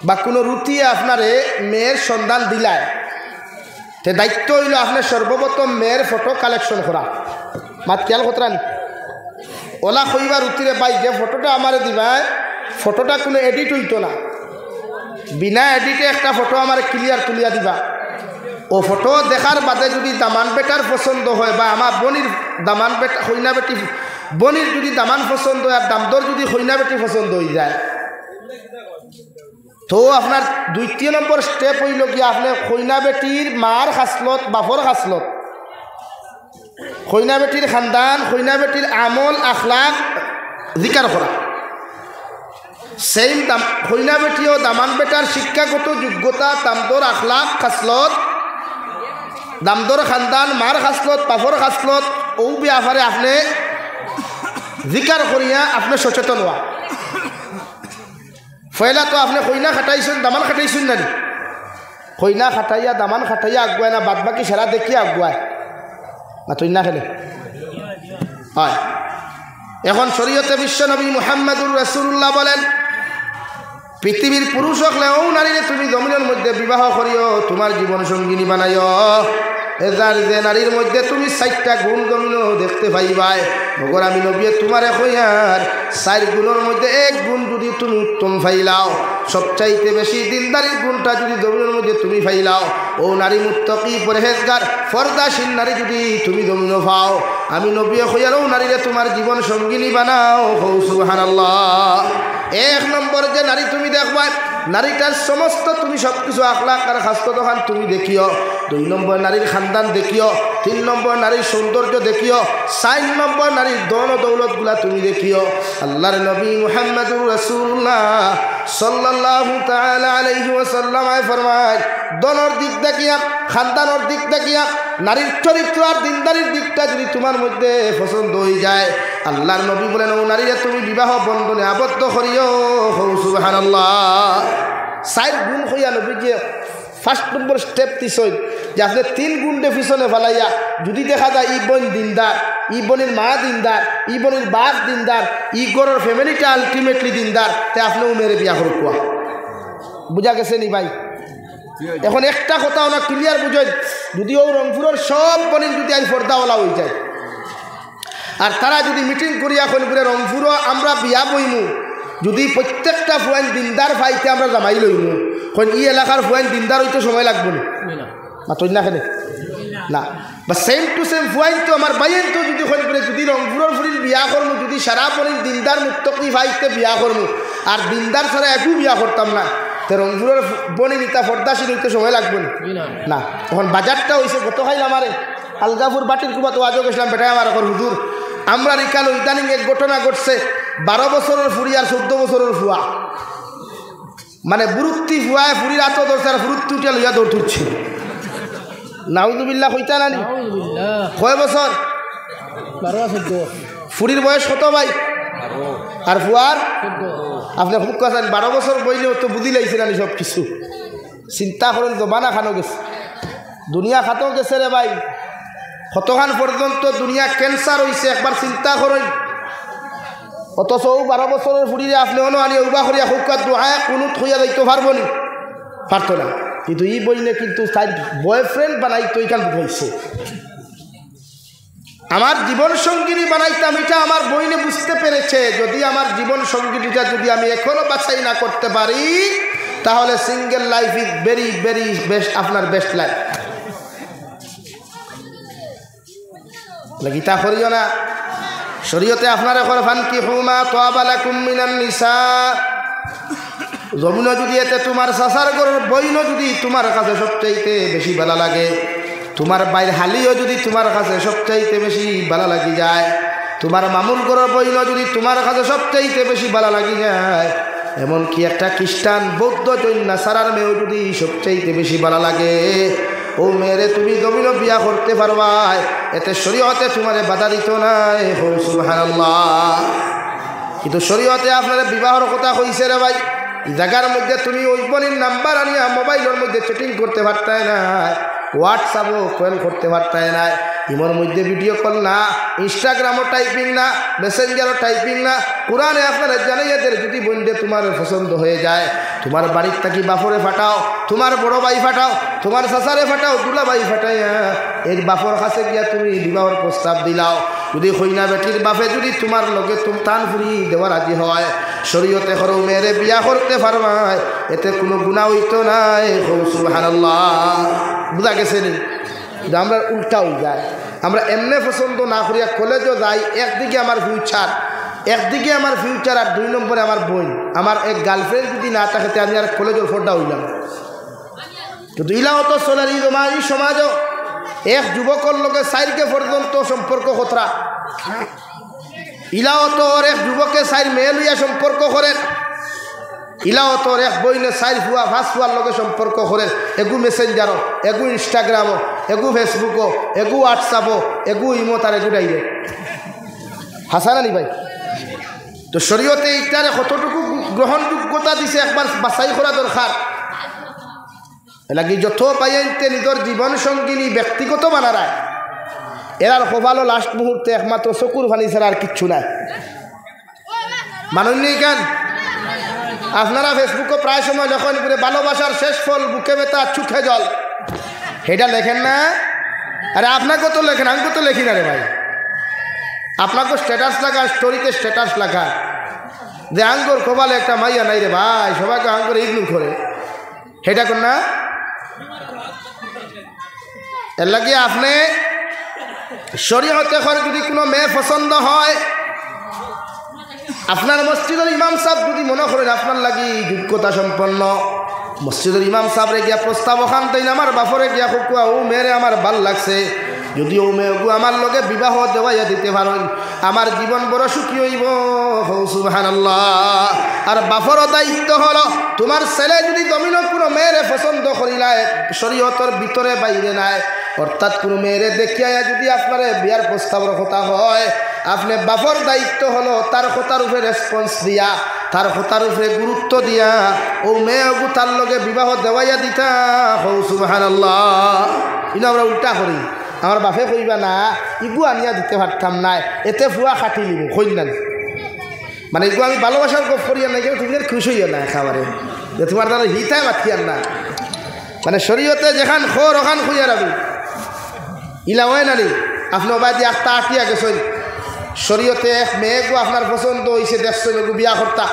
বা কোনো রুটিয়ে আপনারে মেয়ের সন্ধান দিলায় তে দায়িত্ব হইল আপনার সর্বপ্রথম মেয়ের ফটো কালেকশন করা মাত খেয়াল কতরান ওলা কইবার উতিরে বাই যে ফটোটা আমারে দিবায় ফটোটা কোনো এডিট হইতো না বিনা এডিটে একটা ফটো আমার ক্লিয়ার তুলিয়া দিবা ও ফটো দেখার বাদে যদি দামান বেটার পছন্দ হয় বা আমার বনির দামান বেটা কইনা বেটি বনির যদি দামান পছন্দ হয় আর দামদর যদি কইনা বেটি পছন্দ হয়ে যায় তো আপনার 2 নম্বর স্টেপ হইল কি আপনি কইনা বেটির মার খাসলত বাপর খাসলত কইনা বেটির খানদান কইনা বেটির আমল আখলাক জিকার করা সেম কইনা বেটিও দামান বেটার শিক্ষাগত যোগ্যতা দামদর আখলাক খাসলত দামদর খানদান মার খাসলত বাপর খাসলত ও ব্যাপারে আপনি জিকার করিয়া আপনি সচেতন হওয়া পয়লা তো আপনি কইনা খাটাইছেন দামান খাটাইছেন না কইনা খাটাইয়া দামান খাটাইয়া আগুয়ায় না বাদ বাকি সারা দেখিয়ে আগুয়ায় না তুই না খেলে হয় এখন শরীয়তে বিশ্বনবী মুহাম্মদুর রাসূলুল্লাহ বলেন পৃথিবীর পুরুষ হলেও নারীরে তুমি জমিনের মধ্যে বিবাহ করিও তোমার জীবন সঙ্গিনী বানাইও এজার যে নারীর মধ্যে তুমি 4টা গুণ জমিনও দেখতে পাইবাই মগর আমি নবী তোমার হইয়ার 4 গুণের মধ্যে 1 গুণ যদি তুমি উত্তম পাইলাও সবচাইতে বেশি দিনদারির গুণটা যদি জমিনের মধ্যে তুমি পাইলাও ও নারী মুত্তাকি পরহেজগার ফরদাশীল নারী যদি তুমি জমিনও পাও আমি নবী হইয়ারও নারীরে তোমার জীবন সঙ্গিনী বানাও সুবহানাল্লাহ। 1 নম্বর যে নারী তুমি দেখবা নারীটার সমস্ত তুমি সব কিছু আখলাক আর খাস্ত দোকান তুমি দেখিও 2 নম্বর নারীর খানদান দেখিও 3 নম্বর নারীর সৌন্দর্য দেখিও 4 নম্বর নারীর দন ও দৌলতগুলা তুমি দেখিও আল্লাহর নবী মুহাম্মদুর রাসূলুল্লাহ সাল্লাল্লাহু তাআলা আলাইহি ওয়াসাল্লাম ফরমায় দনের দিক দেখিয়া খানদানের দিক দেখিয়া নারীর চরিত্র আর দিনদারির দিকটা যদি তোমার মধ্যে পছন্দ হয়ে যায় আল্লাহর নবী বলেন ও নারীরা তুমি বিবাহ বন্ধনে আবদ্ধ করিও সুবহানাল্লাহ। 4 গুণ হইয়া নবী যে 1 নম্বর স্টেপ দিছই যে আপনি 3 গুণে পিছনে ফেলাইয়া যদি দেখা যায় ই বোন দিনদার ই বোনের মা দিনদার ই বোনের বাপ দিনদার ই গড়ের ফ্যামিলিটা আলটিমেটলি দিনদার তে আপনি মেরে বিয়া করে কোয়া বুঝা গেছে নি ভাই। এখন একটা কথা ওনা ক্লিয়ার বুঝেন যদি ও রংপুরের সব বোনের যদি আই পর্দাওয়ালা হয়ে যায় আর তারা যদি মিটিং করিয়া করে রংপুরও আমরা বিয়া বইমু যদি প্রত্যেকটা ফুয়াইন দিনদার ভাইতে আমরা জামাই লইমু কোন ই এলাকার ফুয়াইন দিনদার হইতে সময় লাগবে না তো না খেলে না বা সেম টু সেম ফুয়াইন তো আমার বাইন তো যদি কোন করে যদি রংপুরের ফুরির বিয়া করমু যদি সারা পরির দিনদার মুক্তকি ভাইতে বিয়া করমু আর দিনদার ছাড়া একটু বিয়া করতাম না তো রংপুরের বনি নিতা ফর্দাশীল হইতে সময় লাগবে না। তখন বাজারটা হয়েছে গত খাইল আমারে আলগাপুর বাটির কুবা তো আজও গেছিলাম বেটাই আমার এখন হুজুর আমরা রিকাল ইদানিং এক ঘটনা ঘটছে 12 বছরের ফুরি আর 14 বছরের ফুয়া মানে বুরুত্তি ফুয়ায় ফুরির আত ধরছে আর ফুরুত্তি উঠিয়া লইয়া দৌড় তুলছে নাউজুবিল্লাহ কইতা না কয় বছর 12 ফুরির বয়স কত ভাই আর ফুয়ার আপনি খুব কথা 12 বছর বইলেও তো বুঝি লাইছে না সব কিছু চিন্তা করেন তো বানা খানো গেছে দুনিয়া খাতো গেছে রে ভাই কতখান পর্যন্ত দুনিয়া ক্যান্সার হয়েছে একবার চিন্তা করেন অথচ 12 বছরের ফুরিরে আপনি অন আনি উবা করিয়া খুকাত দোহায় কোনো থইয়া যাইতে পারবো নি পারতো না কিন্তু ই বইলে কিন্তু তাই বয়ফ্রেন্ড বানাইতো এখান হয়েছে আমার জীবন সঙ্গিনী বানাইতাম এটা আমার বইনে বুঝতে পেরেছে যদি আমার জীবন সঙ্গিনীটা যদি আমি এখনো বাছাই না করতে পারি তাহলে single life is very very best আপনার বেস্ট লাইফ গীতা করিও না শরীয়তে আপনার এখন ফানকি হুমা তাবা লাকুম মিনান নিসা জমিন যদি এতে তোমার সাসার গরুর বইন যদি তোমার কাছে সবচাইতে বেশি ভালো লাগে তোমার বাইর হালিও যদি তোমার কাছে সবচাইতে বেশি ভালো লাগি যায় তোমার মামুর গরুর বইন যদি তোমার কাছে সবচাইতে বেশি ভালো লাগি যায় এমনকি একটা খ্রিস্টান বৌদ্ধ জৈন নাসারার মেয়েও যদি সবচাইতে বেশি ভালো লাগে ও মেয়েরে তুমি জমিন বিয়া করতে পারবা এতে শরীয়তে তোমারে বাধা দিত নাই সুবহানাল্লাহ। কিন্তু শরীয়তে আপনার বিবাহর কথা কইছে রে ভাই জায়গার মধ্যে তুমি ওই বোনের নাম্বার আনিয়া মোবাইলের মধ্যে চ্যাটিং করতে পারতাই না হোয়াটসঅ্যাপও কল করতে পারতাই না ইমোর মধ্যে ভিডিও কল না ইনস্টাগ্রামও টাইপিং না মেসেঞ্জারও টাইপিং না কোরআনে আপনারা জানাই এদের যদি বন্ধে তোমার পছন্দ হয়ে যায় তোমার বাড়ির থাকি বাপরে ফাটাও তোমার বড় ভাই ফাটাও তোমার শাসারে ফাটাও দুলা ভাই ফাটাইয়া এর বাপর কাছে গিয়া তুমি বিবাহর প্রস্তাব দিলাও যদি কইনা বেটির বাপে যদি তোমার লগে টান ফুরি দেওয়া রাজি হয় শরীয়তে করো মেয়েরে বিয়া করতে পারবাই এতে কোনো গুনাহ হইতো নাই সুবহানাল্লাহ। বুঝা গেছে নি আমরা উল্টা হয়ে যায় আমরা এমনি পছন্দ না করিয়া কলেজও যাই একদিকে আমার ফিউচার আর 2 নম্বরে আমার বোন আমার এক গার্লফ্রেন্ড যদি না থাকে আমি আর কলেজের ফোরটা হইলাম কিন্তু ইলাও তো সোনারি জমা এই সমাজও এক যুবকর লোকে 4কে পর্যন্ত সম্পর্ক খতরা ইলাও তো এক যুবকে 4 মেয়ে লইয়া সম্পর্ক করেন ইলাও তোর এক বইনে 4 ফুয়া 5 ফুয়ার লগে সম্পর্ক করেন এগু মেসেঞ্জারও এগু ইনস্টাগ্রামও এগু ফেসবুকও এগু হোয়াটসঅ্যাপও এগু ইমো তার এগু ডাইরেক্ট হাসানা নি ভাই। তো শরীয়তে এইটারে কতটুকু গ্রহণযোগ্যতা দিছে একবার বাছাই করা দরকার এলাকি যত পাইতে নিজের জীবন সঙ্গিনী ব্যক্তিগত বানারায় এরার কপালও লাস্ট মুহূর্তে একমাত্র চকুর পানি ছাড়া আর কিচ্ছু নাই। মানুষ নেই কেন? আপনারা ফেসবুকে প্রায় সময় লেখেন করে ভালোবাসার শেষ ফল বুকে ব্যথা চোখে জল, এটা লেখেন না? আরে আপনাকেও তো লেখেন, আমি তো লেখি না রে ভাই। আপনাকে স্ট্যাটাস লাগা, স্টোরিতে স্ট্যাটাস লাগা যে আঙ্গুর কপালে একটা মাইয়া নাই রে ভাই, সবাইকে আঙ্গুর ইগনোর করে, সেটা কর না। এর লাগে আপনি শরীয়তে করে যদি কোনো মেয়ে পছন্দ হয়, আপনার মসজিদের ইমাম সাহেব যদি মনে করেন আপনার লাগি যোগ্যতা সম্পন্ন, মসজিদের ইমাম সাহেবরে গিয়া প্রস্তাব ওখান তাই না আমার বাপরে গিয়া কুকুয়া ও মেয়েরে আমার ভাল লাগছে, যদি ও মেয়েগু আমার লগে বিবাহ দেওয়াইয়া দিতে পারেন আমার জীবন বড় সুখী হইব। সুবহানাল্লাহ। আর বাপরও দায়িত্ব হলো তোমার ছেলে যদি জমিন কোনো মেয়েরে পছন্দ করিলায় শরীয়তের ভিতরে বাইরে নাই, অর্থাৎ কোনো মেয়েরে দেখিয়া যদি আপনার বিয়ার প্রস্তাবের কথা হয়, আপনি বাপর দায়িত্ব হলো তার কথার উপরে রেসপন্স দিয়া, তার কথার উপরে গুরুত্ব দিয়া ও মেয়েগু তার লগে বিবাহ দেওয়াইয়া দিতা। সুবহানাল্লাহ। কিন্তু আমরা উল্টা করি, আমার বাপে কইবা না ইগু আনিয়া দিতে পারতাম না, এতে ফুয়া খাটি লিব কইন না, মানে এগুলো আমি ভালোবাসার গপ করিয়া না, কেউ তুমি খুশি হইয়া না একেবারে যে তোমার দ্বারা হিতায় মাতিয়ার না, মানে শরীয়তে যেখান খোর ওখান খুঁজে রাখি ইলা হয় না নি। আপনি ওবাই দিয়ে একটা আটিয়া গেছেন শরীয়তে এক মেয়েগু আপনার পছন্দ হয়েছে, দেখছেন এগু বিয়া করতা,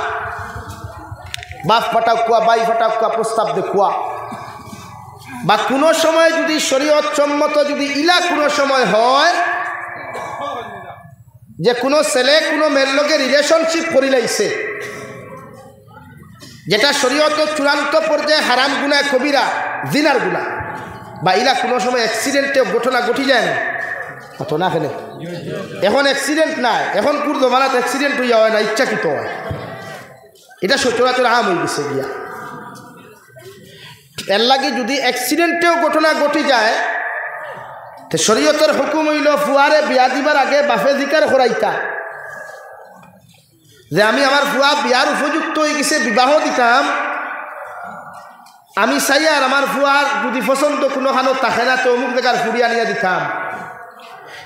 বাপ ফাটাক কুয়া বাই ফাটাক কুয়া প্রস্তাব দেখুয়া, বা কোনো সময় যদি শরীয়ত সম্মত যদি ইলা কোনো সময় হয় যে কোনো ছেলে কোনো মেয়ের লগে রিলেশনশিপ করি লাইছে, যেটা শরীয়ত চূড়ান্ত পর্যায়ে হারাম গুনাহ কবিরা জিনার গুনাহ, বা ইলা কোনো সময় অ্যাক্সিডেন্টে ঘটনা ঘটি যায় না তো না ফেলে। এখন অ্যাক্সিডেন্ট নাই, এখন পুর জমানাত অ্যাক্সিডেন্ট হইয়া হয় না, ইচ্ছাকৃত হয়, এটা সচরাচর আম হয়ে গেছে গিয়া। এর লাগে যদি অ্যাক্সিডেন্টেও ঘটনা ঘটি যায় তো শরীয়তের হুকুম হইল ফুয়ারে বিয়া দিবার আগে বাফে জিকার করাইতা যে আমি আমার ফুয়া বিয়ার উপযুক্ত হয়ে গেছে, বিবাহ দিতাম, আমি চাই আর আমার ফুয়ার যদি পছন্দ কোনোখানো থাকে না তো অমুক জায়গার ফুরিয়া নিয়ে দিতাম।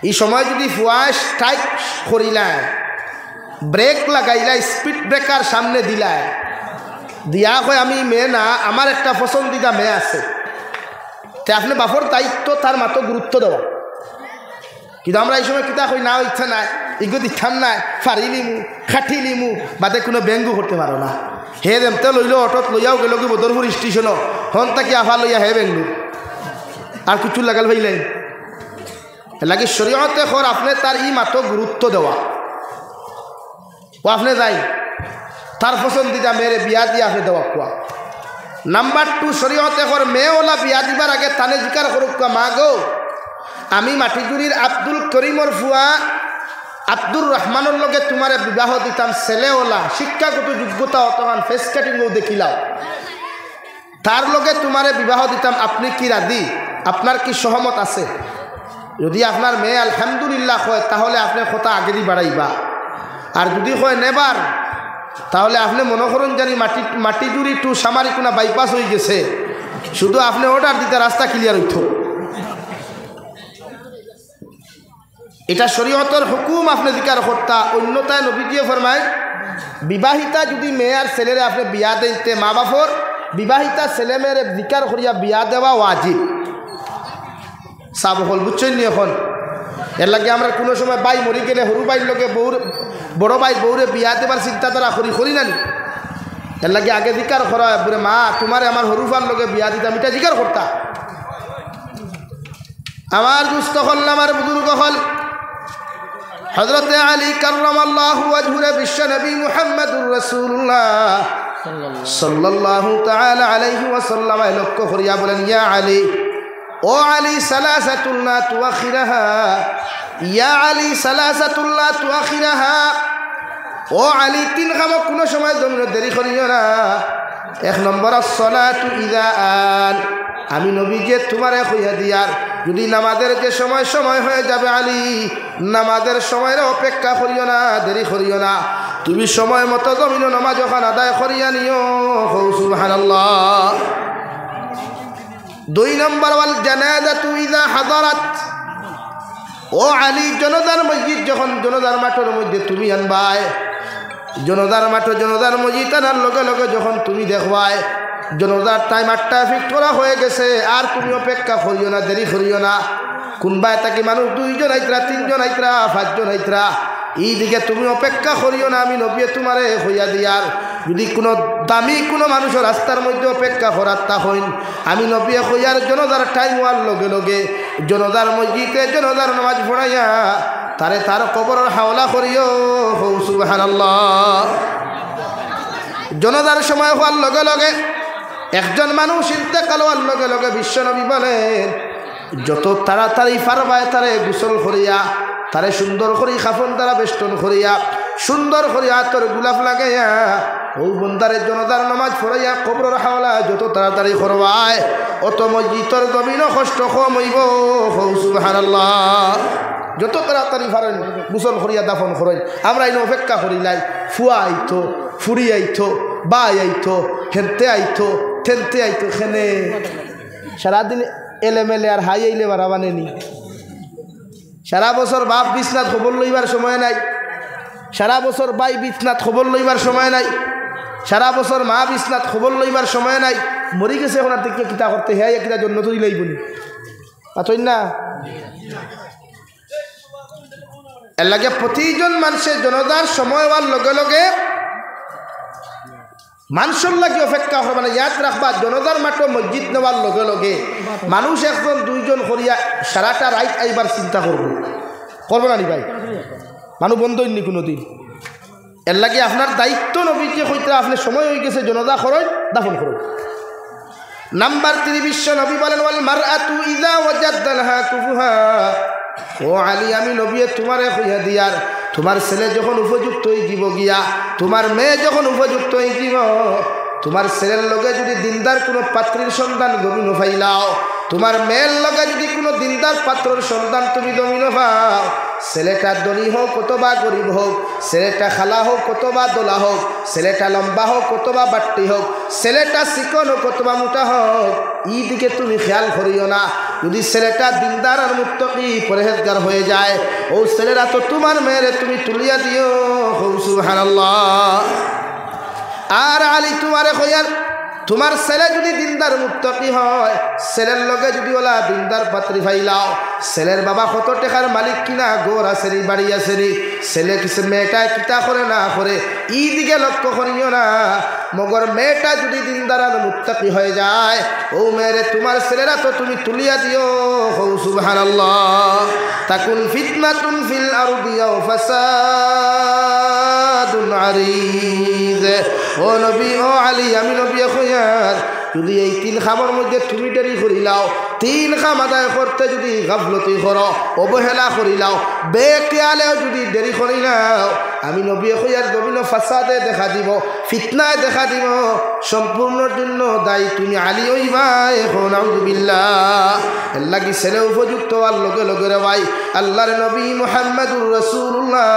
এই সময় যদি ফুয়া স্ট্রাইক করিলায়, ব্রেক লাগাইলায়, স্পিড ব্রেকার সামনে দিলায়, দিয়া হয় আমি মেয়ে না আমার একটা পছন্দিদা মেয়ে আছে, তে আপনি বাপর দায়িত্ব তার মাত্র গুরুত্ব দেওয়া। কিন্তু আমরা এই সময় কিতা কই না ইচ্ছা নাই, ইগো দিতাম নাই, ফারি লিমু খাটি লিমু, বাদে কোনো ব্যঙ্গু করতে পারো না, হে দেমতে লইল অটোত লইয়াও গেল কি বদরপুর স্টেশনও হন তাকে আফা লইয়া হে বেঙ্গু আর কিছু লাগাল ভাইলেন লাগে। শরীয়তে খর আপনি তার ই মাত্র গুরুত্ব দেওয়া, ও আপনি যাই তার পছন্দিদা মেয়েরে বিয়া দিয়ে আপনি দেওয়া কোয়া। নাম্বার 2, শরীয়তে খর মেয়েওলা বিয়া দিবার আগে তানে জিকার করুক কোয়া, মা গো আমি মাটিজুরির আব্দুল করিমর ফুয়া আব্দুর রহমানের লগে তোমার বিবাহ দিতাম, ছেলেওলা শিক্ষাগত যোগ্যতা অতমান ফেস কাটিংও দেখিলাও, তার লগে তোমার বিবাহ দিতাম, আপনি কি রাজি? আপনার কি সহমত আছে? যদি আপনার মেয়ে আলহামদুলিল্লাহ হয় তাহলে আপনি কথা আগেরই বাড়াইবা, আর যদি হয় নেবার তাহলে আপনি মনে করুন জানি মাটিজুরি টু সামারিকুনা বাইপাস হয়ে গেছে, শুধু আপনি অর্ডার দিতে রাস্তা ক্লিয়ার হইত। এটা শরীয়তের হুকুম, আপনি জিকার করতা। অন্যতায় নবীজিয়ে ফরমায় বিবাহিতা যদি মেয়ে আর ছেলেরে আপনি বিয়া দিতে, মা বাপর বিবাহিতা ছেলে মেয়েরে জিকার করিয়া বিয়া দেওয়া ওয়াজিব। সাব হল বুঝছেন নি? এখন এর লাগে আমরা কোনো সময় বাই মরি গেলে সরু বাইর লগে বড় ভাই বউরে বিয়া দেবার চিন্তাধারা করি না নি? এর লাগে আগে জিকার করা বলে মা তোমারে আমার হরুফার লগে বিয়া দিতাম, এটা জিকার করতা। আমার দুস্থ হল আমার বুজুর্গ হল হযরতে আলী কাররামাল্লাহু ওয়াজহুরে বিশ্ব নবী মুহাম্মদুর রাসূলুল্লাহ সাল্লাল্লাহু তাআলা আলাইহি ওয়াসাল্লাম লক্ষ্য করিয়া বলেন, ইয়া আলী, ও আলী সালাসাতুল্লাহ তুআখিরাহা, ইয়া আলী সালাসাতুল্লাহ তুআখিরাহা, ও আলী 3 কাম কোনো সময় তোমরা দেরি করিও না। 1 নম্বর আসসালাতু ইযা আন, আমি নবী যে তোমারে কইয়া দিয়ার যদি নামাজের যে সময় হয়ে যাবে আলী, নামাজের সময়ের অপেক্ষা করিও না, দেরি করিও না, তুমি সময় মতো জমিন নামাজ ওখান আদায় করিয়া নিও। সুবহানাল্লাহ। 2 নম্বর ওয়াল জানাজাতু ইযা হাদারাত, ও আলী জনতার মসজিদ যখন জনতার মাঠের মধ্যে তুমি আনবাই, জনতার মাঠে জনতার মসজিদ আনার লগে লগে যখন তুমি দেখবাই জনতার টাইম 8টা ফিক্স করা হয়ে গেছে, আর তুমি অপেক্ষা করিও না, দেরি করিও না। কোনবায় তাকে মানুষ 2 জন আইতরা, 3 জন আইতরা, 5 জন আইতরা, এই দিকে তুমি অপেক্ষা করিও না। আমি নবী তোমারে হইয়া দিয়ার যদি কোনো দামি কোনো মানুষের রাস্তার মধ্যে অপেক্ষা করার তা হইন, আমি নবী হইয়ার জনতার টাইম হওয়ার লগে লগে জনতার মসজিদে জনতার নামাজ পড়াইয়া তারে তার কবরের হাওলা করিও। সুবহানাল্লাহ। জনতার সময় হওয়ার লগে লগে একজন মানুষ ইন্তেকাল হওয়ার লগে লগে বিশ্বনবী বলেন যত তাড়াতাড়ি পারবায় তারে গোসল করিয়া, তারে সুন্দর করি খাফন তারা বেষ্টন করিয়া, সুন্দর করিয়া তোর গোলাপ লাগাইয়া ও বন্দারে জনতার নামাজ পড়াইয়া কবরের হাওলা যত তাড়াতাড়ি করবায় অত মসজিদর জমিনও কষ্ট কম হইব। সুবহানাল্লাহ। যত তাড়াতাড়ি পারেন গোসল করিয়া দাফন করেন। আমরা এই অপেক্ষা করিলাই ফুয়া আইতো, ফুরি আইতো, বাই আইতো, হেনতে আইতো, থেনতে আইতো, খেনে সারাদিন এলেমেলে আর হাই আইলে বাড়াবানে নি। সারা বছর বাপ বিছনাথ খবর লইবার সময় নাই, সারা বছর বাই বিছনাথ খবর লইবার সময় নাই, সারা বছর মা বিছনাথ খবর লইবার সময় নাই। মরি গেছে এখন আর থেকে কিতা করতে হ্যাঁ কিতা জন্য তুই লইবনি পাতই না। এর লাগে প্রতিজন মানুষের জনতার সময় হওয়ার লগে লগে মানুষের লাগে অপেক্ষা হবে। মানে ইয়াদ রাখবা জনতার মাঠে মসজিদ নেওয়ার লগে লগে মানুষ 1 জন 2 জন করিয়া সারাটা রাইট আইবার চিন্তা করবো, করবো না নি ভাই? মানুষ বন্ধ হয়নি কোনো দিন। এর লাগে আপনার দায়িত্ব নবীকে হইতে আপনি সময় হয়ে গেছে জনতা করেন দাফন করুন। নাম্বার 3 বিশ্ব নবী বলেন ওয়াল মারআতু ইযা ওয়াজাদালহা কুফুহা। ও আলী আমি নবী তোমারে কইয়া দিয়ার তোমার ছেলে যখন উপযুক্ত হয়ে যাব গিয়া, তোমার মেয়ে যখন উপযুক্ত হয়ে যাব, তোমার ছেলের লগে যদি দিনদার কোনো পাত্রীর সন্তান গমিন ফাইলাও, তোমার মেয়ের লগে যদি কোনো দিনদার পাত্রর সন্তান তুমি গমিন পাও, ছেলেটা ধনী হোক কতবা গরিব হোক, ছেলেটা খালা হোক কতবা দোলা হোক, ছেলেটা লম্বা হোক কতবা বাট্টি হোক, ছেলেটা চিকন হোক কতবা মোটা হোক, এই দিকে তুমি খেয়াল করিও না। যদি ছেলেটা দিনদার আর মুত্তাকি পরহেজগার হয়ে যায়, ও ছেলেরা তো তোমার মেয়েরে তুমি তুলিয়া দিও। সুবহানাল্লাহ। আর আলী তোমারে কইয়ার তোমার ছেলে যদি দিনদার মুত্তাকি হয়, ছেলের লগে যদি ওলা দিনদার পাত্রী ফাইলাও, ছেলের বাবা কত টাকার মালিক কিনা, গোর আসেনি, বাড়ি আসেনি, ছেলে কিছু মেয়েটা কিতা করে না করে এই দিকে লক্ষ্য করিও না। মগর মেয়েটা যদি দিনদার আর মুত্তাকি হয়ে যায়, ও মেয়েরে তোমার ছেলেরা তো তুমি তুলিয়া দিও। সুবহানাল্লাহ। তাকুন ফিতনাতুন ফিল আরদি আও ফাসাদুন আরিদ। ও নবী, ও আলী আমি নবী কইয়ার যদি এই 3 কামের মধ্যে তুমি দেরি করিলাও, 3 কাম আদায় করতে যদি গাফলতি করো, অবহেলা করিলাও, বেখেয়ালেও যদি দেরি করিলাও, আমি নবী কইয়ার জমিন ফাসাদে দেখা দিব, ফিতনায় দেখা দিব। সম্পূর্ণ জন্য দায়ী তুমি আলী হইবা। এখন আউযুবিল্লাহ। এর লাগি ছেলে উপযুক্ত হওয়ার লগে লগে রে ভাই আল্লাহর নবী মুহাম্মদুর রাসূলুল্লাহ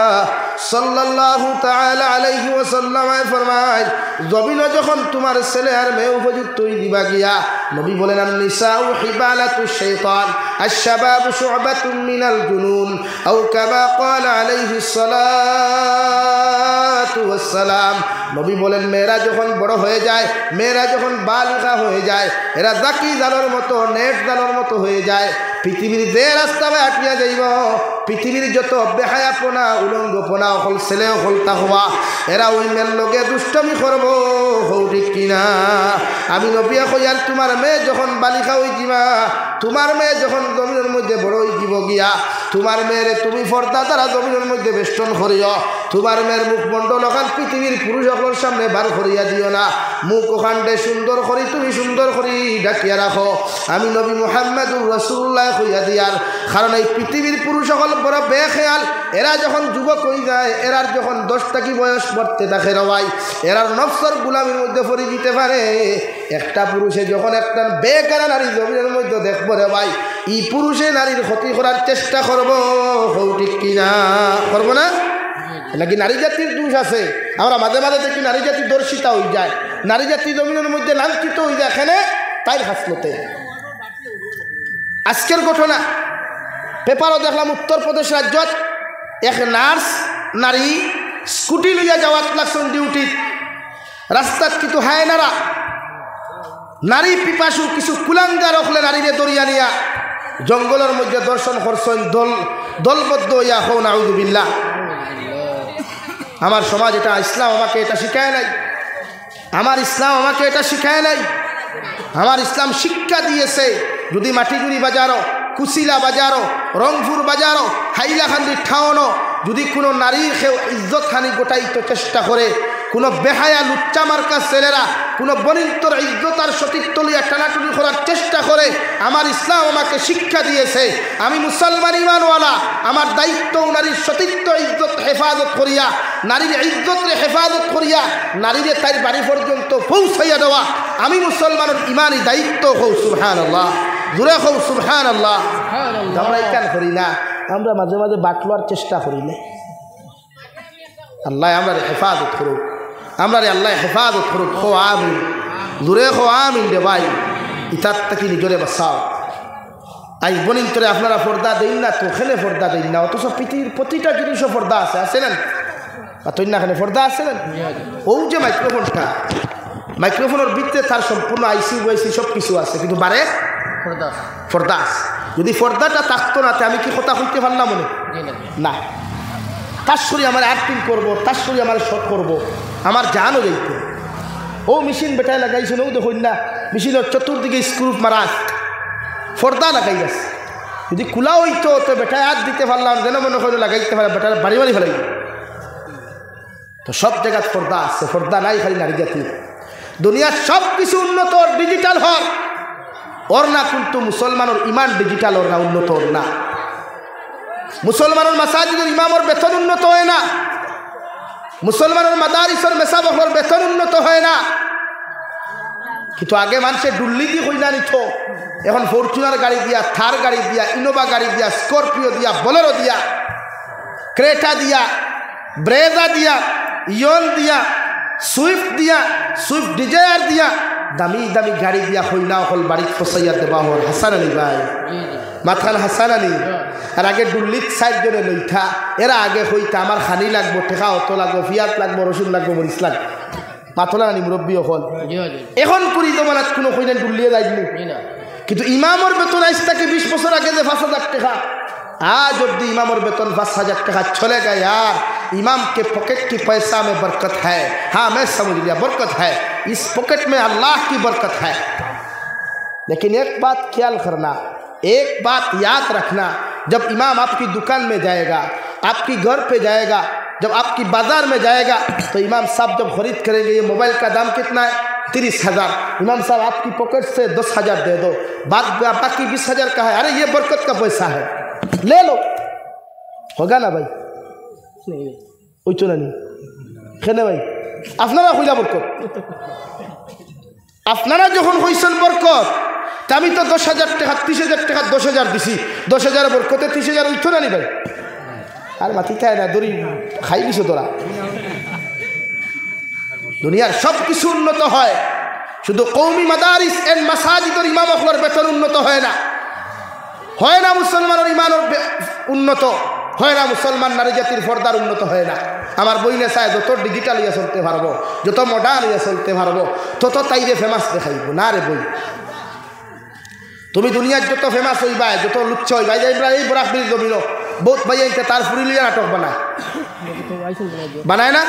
সাল্লাল্লাহু তাআলা আলাইহি ওয়াসাল্লাম ফরমায় জমিন যখন তোমার ছেলে আর মেয়ে উপযুক্ত দিবা গিয়া, নবী বলেন আন-নিসাউ হিবালাতুশ শাইতান আশ-শাবাবু শু'বাতুম মিনাল জুনুন আও কামা ক্বালা আলাইহিস সালাতু ওয়াস সালাম। নবী বলেন মেয়েরা যখন বড় হয়ে যায়, মেয়েরা যখন বালিগা হয়ে যায়, এরা জাকি জালের মতো, নেট জালের মতো হয়ে যায়। পৃথিবীর যে রাস্তায় আটিয়া যাইব, পৃথিবীর যত বেহায়াপনা উলঙ্গপনা হল ছেলে হল তাহবা, এরা ওই মেয়ের লগে দুষ্টমি করবো। ঠিক কিনা? আমি নবী কইয়ার তোমার মেয়ে যখন বালিকা হয়ে যাবা, তোমার মেয়ে যখন জমিনের মধ্যে বড় হয়ে যাব গিয়া, তোমার মেয়েরে তুমি পর্দা দ্বারা জমিনের মধ্যে বেষ্টন করিও। তোমার মেয়ের মুখমণ্ডল ওখান পৃথিবীর পুরুষ সকলের সামনে বার করিয়া দিও না। মুখ ওখানটে সুন্দর করি তুমি সুন্দর করি ডাকিয়া রাখো। আমি নবী মুহাম্মদুর রাসূলুল্লাহ কইয়া দিয়ার কারণ এই পৃথিবীর পুরুষ সকল বড় বেখেয়াল। এরা যখন যুবক হয়ে যায়, এরার যখন 10 টাকি বয়স পড়তে থাকে রবাই, এরার নফসর গুলামির মধ্যে পড়ে দিতে পারে। একটা পুরুষে যখন একটা বেকারা নারী জমিনের মধ্যে দেখবো রে ভাই, এই পুরুষে নারীর ক্ষতি করার চেষ্টা করবো। ঠিক কিনা? করবো না? নাকি নারী জাতির দোষ আছে? আমরা মাঝে মাঝে দেখি নারী জাতি দর্শিতা হয়ে যায়, নারী জাতি জমিনের মধ্যে লাঞ্ছিত হয়ে যায়। এখানে তাই হাসলতে আজকের ঘটনা পেপারও দেখলাম উত্তরপ্রদেশ রাজ্যত এক নার্স নারী স্কুটি লইয়া যাওয়াত লাগছেন ডিউটিত রাস্তাত কিন্তু হায়নারা নারী পিপাসু কিছু কুলাঙ্গার হলে নারীরে দরিয়া নিয়া জঙ্গলের মধ্যে দর্শন করছেন দলবদ্ধ হইয়া হো নাউযুবিল্লাহ। আমার সমাজ এটা, ইসলাম আমাকে এটা শিখায় নাই, আমার ইসলাম আমাকে এটা শিখায় নাই। আমার ইসলাম শিক্ষা দিয়েছে যদি মাটিগুড়ি বাজারও, কুশিলা বাজারও, রংপুর বাজারও, হাইলাকান্দি ঠাউনও যদি কোনো নারীর কেউ ইজ্জত হানি গোটাইতে চেষ্টা করে, কোনো বেহায়া লুচ্চা মার্কা ছেলেরা কোনো বনিন্তর ইজ্জত আর সতীত্ব লিয়া টানাটুনি করার চেষ্টা করে, আমার ইসলাম আমাকে শিক্ষা দিয়েছে আমি মুসলমান ইমানওয়ালা, আমার দায়িত্ব নারীর সতীত্ব ইজ্জত হেফাজত করিয়া, নারীর ইজ্জতরে হেফাজত করিয়া নারীরে তার বাড়ি পর্যন্ত পৌঁছাইয়া দেওয়া আমি মুসলমানের ইমানি দায়িত্ব। হৌ সুবহানাল্লাহ, জোরে হৌ সুবহানাল্লাহ। আমরা এখান করি না, আমরা মাঝে মাঝে বাটলার চেষ্টা করি না। আল্লাহ আমরা হেফাজত করুক, আমরা আল্লাহ হেফাজত করুক। হো আমিন, জোরে হো আমিন রে ভাই। ইতার থেকে নিজরে বাঁচাও। আই বনিন তোরে আপনারা পর্দা দেন না তো, খেলে পর্দা দেন না, অথচ পৃথিবীর প্রতিটা জিনিসও পর্দা আছে, আছে না? তৈরি না খেলে পর্দা আছে না? ও যে মাইক্রোফোনটা, মাইক্রোফোনের ভিতরে তার সম্পূর্ণ আইসি ওয়াইসি সব কিছু আছে, কিন্তু বারে পর্দা আছে। যদি পর্দাটা থাকতো না আমি কি কথা শুনতে পারলাম মনে না? তার শরীর আমার আর্টিং করবো, তার শরীর আমার শট করবো, আমার জানও যাইত। ও মেশিন বেটায় লাগাইছে, ও দেখুন না মেশিনের চতুর্দিকে স্ক্রু মারা পর্দা লাগাই গেছে। যদি খোলা হইতো তো বেটায় হাত দিতে পারলাম, যেন মনে করে লাগাইতে পারে, বেটার বাড়ি বাড়ি ফেলাই। তো সব জায়গায় পর্দা আছে, পর্দা নাই খালি নারী জাতি। দুনিয়ার সব কিছু উন্নত ডিজিটাল হর ওর না, কিন্তু মুসলমানের ইমান ডিজিটাল ওর না, উন্নত ওর না। মুসলমানের মাসাজিদের ইমামর বেতন উন্নত হয় না, মুসলমানের মাদারিসের মেসাবহর বেতন উন্নত হয় না। কিন্তু আগে মানুষের দুর্নীতি হই না নিত, এখন ফরচুনার গাড়ি দিয়া, থার গাড়ি দিয়া, ইনোভা গাড়ি দিয়া, স্করপিও দিয়া, বোলেরো দিয়া, ক্রেটা দিয়া, ব্রেজা দিয়া, ইয়ন দিয়া, সুইফট দিয়া, সুইফট ডিজায়ার দিয়া, দামি দামি গাড়ি দিয়া হই না হল বাড়ি ফসাইয়া দেবা হল। হাসান আলী ভাই মাথান হাসান আলী আর আগে দুর্নীত সাইড জনে লইথা, এরা আগে হইতা আমার খানি লাগবো, টেকা অত লাগবো, ফিয়াত লাগবো, রসুন লাগবো, মরিচ লাগবো, মাথলা আনি মুরব্বী হল। এখন করি তোমার কোনো কইলেন ডুলিয়ে যাইনি, কিন্তু ইমামর বেতন আইস তাকে 20 বছর আগে যে 5,000 টাকা, आज अब्दी इमाम और बेतन 5,000 टका चलेगा यार। इमाम के पॉकेट की पैसा में बरकत है। हाँ मैं समझ लिया बरकत है, इस पॉकेट में अल्लाह की बरकत है। लेकिन एक बात ख्याल करना, एक बात याद रखना, जब इमाम आपकी दुकान में जाएगा, आपकी घर पे जाएगा, जब आपकी बाजार में जाएगा, तो इमाम साहब जब खरीद करेंगे ये मोबाइल का दाम कितना है 30,000, इमाम साहब आपकी पॉकेट से 10,000 दे दो, बाकी 20,000 का है, अरे ये बरकत का पैसा है, ले लो। होगा ना भाई? ওই চলে নি খেলে ভাই আপনারা কইলা বরকত, আপনারা যখন কইছেন বরকত, আমি তো 10,000 টাকা 30,000 টাকা 10,000 দিছি, 10,000 বরকতে 30,000 উঠো না নি ভাই? আর মাটি খায় না, দড়ি খাই দিছো তোরা। দুনিয়ার সব কিছু উন্নত হয়, শুধু কওমি মাদারিস এন্ড মাসাজিদের ইমাম হওয়ার বেতন উন্নত হয় না, হয় না মুসলমানের ইমানের উন্নত হয় না, মুসলমান নারী জাতির ফর্দার উন্নত হয় না। আমার বইনে চায় যত ডিজিটাল ইয়ে চলতে পারবো, যত মডার্ন ইয়ে চলতে পারবো, তত তাইরে ফেমাস দেখাইব না রে বই। তুমি দুনিয়ার যত ফেমাস হইবা, যত লুচ্ছ হইবা, এই বরাকবির জমিন বহুত ভাই তার ফুরিলিয়া নাটক বানায়, বানায় না?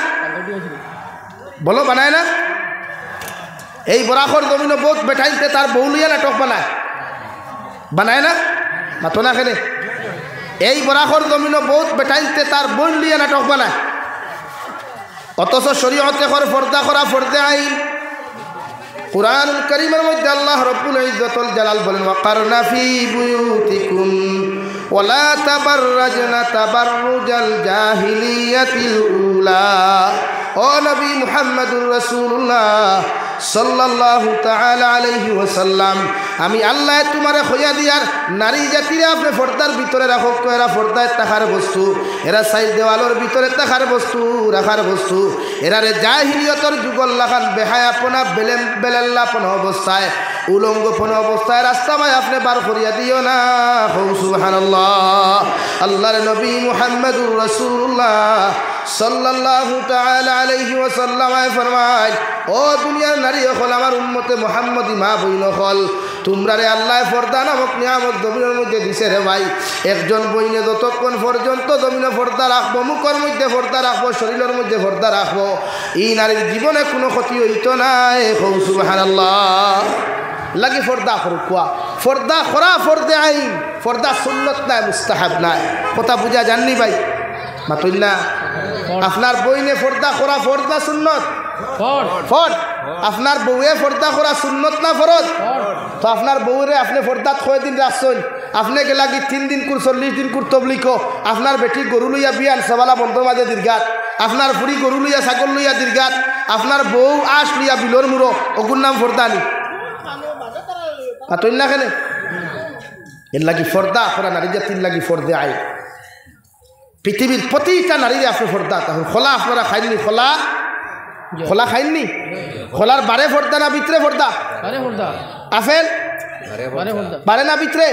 বলো বানায় না? এই বরাকর জমিন বহুত বেঠাইতে তার বহুলিয়া নাটক বানায়, বানায় না? মাতো না খেলে এই বরাকর জমিন বহুত বেঠাইতে তার বোন লিয়া নাটক বানায়, অথচ শরীয়তে কর পর্দা করা ফরজে আইন। কুরআনুল কারীমের মধ্যে আল্লাহ রাব্বুল ইজ্জাতুল জালাল বলেন, ওয়াকারনা ফি বুয়ুতিকুম ওয়ালা তাবাররাজনা তাবাররুজাল জাহিলিয়াতিল উলা। ও নবী মুহাম্মদুর রাসূলুল্লাহ সাল্লাল্লাহু তাআলা আলাইহি ওয়াসাল্লাম, আমি আল্লাহ তোমারে খইয়া দিয়ার নারী জাতিরা আপনি পর্দার ভিতরে রাখো, এরা পর্দায় থাকার বস্তু, এরা সাইড দেওয়ালের ভিতরে থাকার বস্তু, রাখার বস্তু, এরারে জাহিলিয়তর যুগল লাখান বেহায়াপনা বেলেল্লাপনা অবস্থায় উলঙ্গপন অবস্থায় রাস্তা ভাই আপনি বার করিয়া দিও না। সুবহানাল্লাহ। আল্লাহর নবী মুহাম্মদুর রাসূলুল্লাহ সাল্লাল্লাহু তাআলা আলাইহি ওয়াসাল্লাম ফরমায়, ও দুনিয়ার নারী হল আমার উম্মতে মুহাম্মদী মা বইন হল, তোমরা রে আল্লাহ পর্দা নামক নিয়ামত জমিনের মধ্যে দিছে রে ভাই। একজন বইনে যতক্ষণ পর্যন্ত জমিনে পর্দা রাখবো, মুখের মধ্যে পর্দা রাখবো, শরীরের মধ্যে পর্দা রাখবো, এই নারীর জীবনে কোনো ক্ষতি হইতো না। সুবহানাল্লাহ। লাগি পর্দা করুক কোয়া, পর্দা করা ফরদে আইন, পর্দা সুন্নত নাই, মুস্তাহাব নাই। কথা বুঝা জাননি ভাই? মাতুল্লা আপনার বইনে পর্দা করা ফরদা সুন্নত ফরদ, আপনার বউয়ে পর্দা করা সুন্নত না ফরজ? তো আপনার বউরে আপনি পর্দাত কয়দিন রাখছেন? আপনি গেলাগি 3 দিন কুর 40 দিন কুর তবলিক, আপনার বেটি গরু লইয়া বিয়ান সবালা বন্ধ মাঝে দীর্ঘাত, আপনার ফুরি গরু লইয়া ছাগল লইয়া দীর্ঘাত, আপনার বউ আশ লইয়া বিলর মুড়ো, ওগুর নাম ফর্দানি মাতুল না খেলে? এর লাগি ফর্দা করা নারী জাতির লাগি ফর্দে আয়। পৃথিবীর প্রতিটা নারীরে আপনি ফর্দা। তখন খোলা আপনারা খাইননি? খোলা খোলা খাইননি? খোলার বারে ফর্দা না ভিতরে ফর্দা? আফেল বারে না ভিতরে?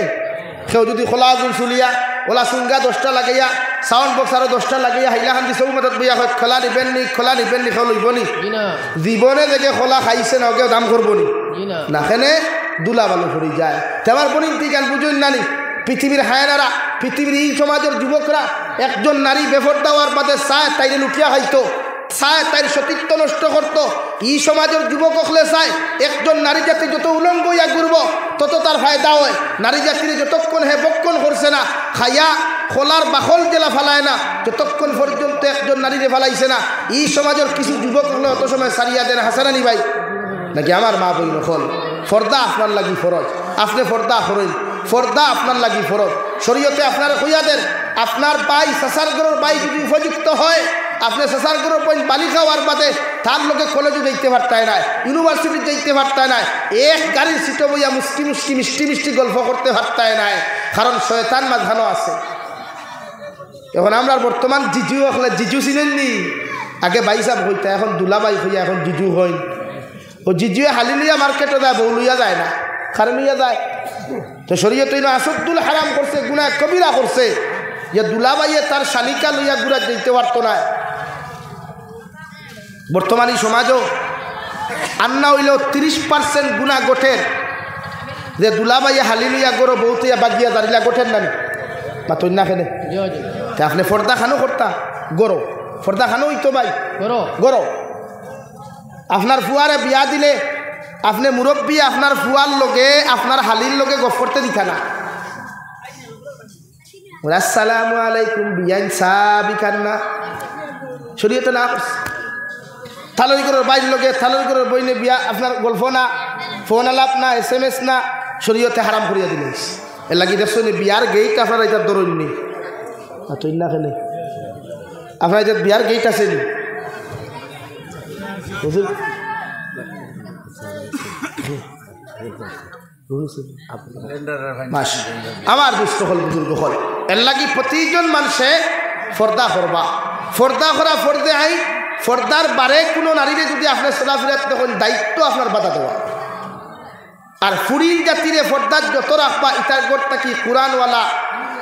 কেউ যদি খোলা গুল চুলিয়া ওলা চুঙ্গা 10টা লাগাইয়া সাউন্ড বক্স আরো 10টা লাগাইয়া হাইলাখান্দি চৌ মাতত বইয়া হয় খোলা নিবেননি, খোলা নিবেননি, কেউ লইবনি? জীবনে দেখে খোলা খাইছে না, কেউ দাম করবনি না। খেনে দুলা বালু ফুরি যায়। তেমার বনিন্তি গান বুঝুন নানি, পৃথিবীর হায়নারা, পৃথিবীর এই সমাজের যুবকরা একজন নারী বেফর্দা হওয়ার বাদে চায় তাইরে লুটিয়া খাইতো, চায় তাই সতীত্ব নষ্ট করত। এই সমাজের যুবক হলে চায় একজন নারী জাতি যত উলঙ্গ হইয়া ঘুরব তত তার ফায়দা হয়। নারী জাতির যতক্ষণ হে বক্ষণ করছে না, খাইয়া খোলার বাখল জেলা ফালায় না, যতক্ষণ পর্যন্ত একজন নারীরে ফালাইছে না, এই সমাজের কিছু যুবক হলে অত সময় সারিয়া দেন। হাসানানি ভাই নাকি আমার মা বই নকল? ফর্দা আপনার লাগি ফরজ, আপনি ফর্দা করেন। ফর্দা আপনার লাগি ফরজ। শরীয়তে আপনার কইয়া দেন, আপনার বাই সাসার গরুর বাই যদি উপযুক্ত হয়, আপনি সাসার গরুর পয়েন্ট বালি খাওয়ার বাদে তার লোকে কলেজে যাইতে পারতায় না, ইউনিভার্সিটি যাইতে পারতায় না, এক গাড়ির সিটে বইয়া মুষ্টি মুষ্টি মিষ্টি মিষ্টি গল্প করতে পারতায় না, কারণ শয়তান মাঝখানো আছে। এখন আমরা বর্তমান জিজু হলে, জিজু চিনেননি? আগে বাইসাব হইতা, এখন দুলাবাই হইয়া এখন জিজু হই। ও জিজুয়ে হালি লইয়া মার্কেটে যায়, বউ লইয়া যায় না, খারে লইয়া যায়। তো শরীয়তে আসদ্দুল হারাম করছে, গুনাহ কবিরা করছে, যে দুলাবাইয়ে তার শালিকা লইয়া গুড়া যেতে পারতো না। বর্তমানে সমাজও আন্না হইলেও 30% গুণা গোঠের, যে দুলাবাইয়ে হালি লইয়া গরো বউতিয়া বাগিয়া দাঁড়িলা গোঠের নানি বা তৈ না খেলে। আপনি ফর্দা খানো করতা গরো, ফর্দা খানো হইতো ভাই গরো। আপনার ফুয়ারে বিয়া দিলে আপনি মুরব্বী আপনার ফুয়ার লগে আপনার হালির লগে গপ করতে দিতা না। আসসালামু আলাইকুম বিয়াইন সাবি কান্না শরীয়তে না। থালরি করার বাইর লগে থালরি করার বইনে বিয়া আপনার গল্প না, ফোন আলাপ না, SMS না, শরীয়তে হারাম করিয়া দিলে। এর লাগি দেখছেন বিয়ার গেট আপনার এটা দরুন নি তুই না খেলে আপনার এটা বিয়ার গেট আছে নি আমার দুষ্ট হল বুজুর্গ হল। এর লাগি প্রতিজন মানুষে ফর্দা করবা, ফর্দা করা ফর্দে আই। ফর্দার বারে কোনো নারীরে যদি আপনার চলাফেরা তখন দায়িত্ব আপনার বাধা দেওয়া। আর ফুরিন জাতিরে ফর্দার যত রাখবা ইতার গড়টা কি কোরআনওয়ালা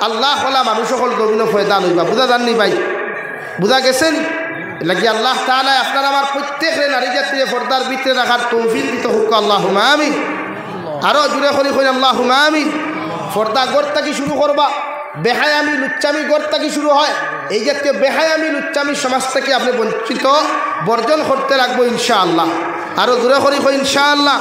আল্লাহ হলা মানুষ সকল গভীর ফয়দা লইবা। বুঝা জাননি ভাই? বুঝা গেছেন? লাগি আল্লাহ তাআলা আপনার আমার প্রত্যেকরে নারী জাতিরে ফর্দার ভিতরে রাখার তৌফিক দিতে হোক। আল্লাহুম্মা আমিন। আরো জুড়ে করি কই আল্লাহুম্মা আমিন। ফর্দা গড়টা কি শুরু করবা, বেহায়ামি লুচ্চামি গড়টা কি শুরু হয়। এই জাতীয় বেহায়ামি লুচ্চামি সমাজ থেকে আপনি বঞ্চিত বর্জন করতে রাখবো ইনশাআল্লাহ। আরো জোরে করি কই ইনশাআল্লাহ।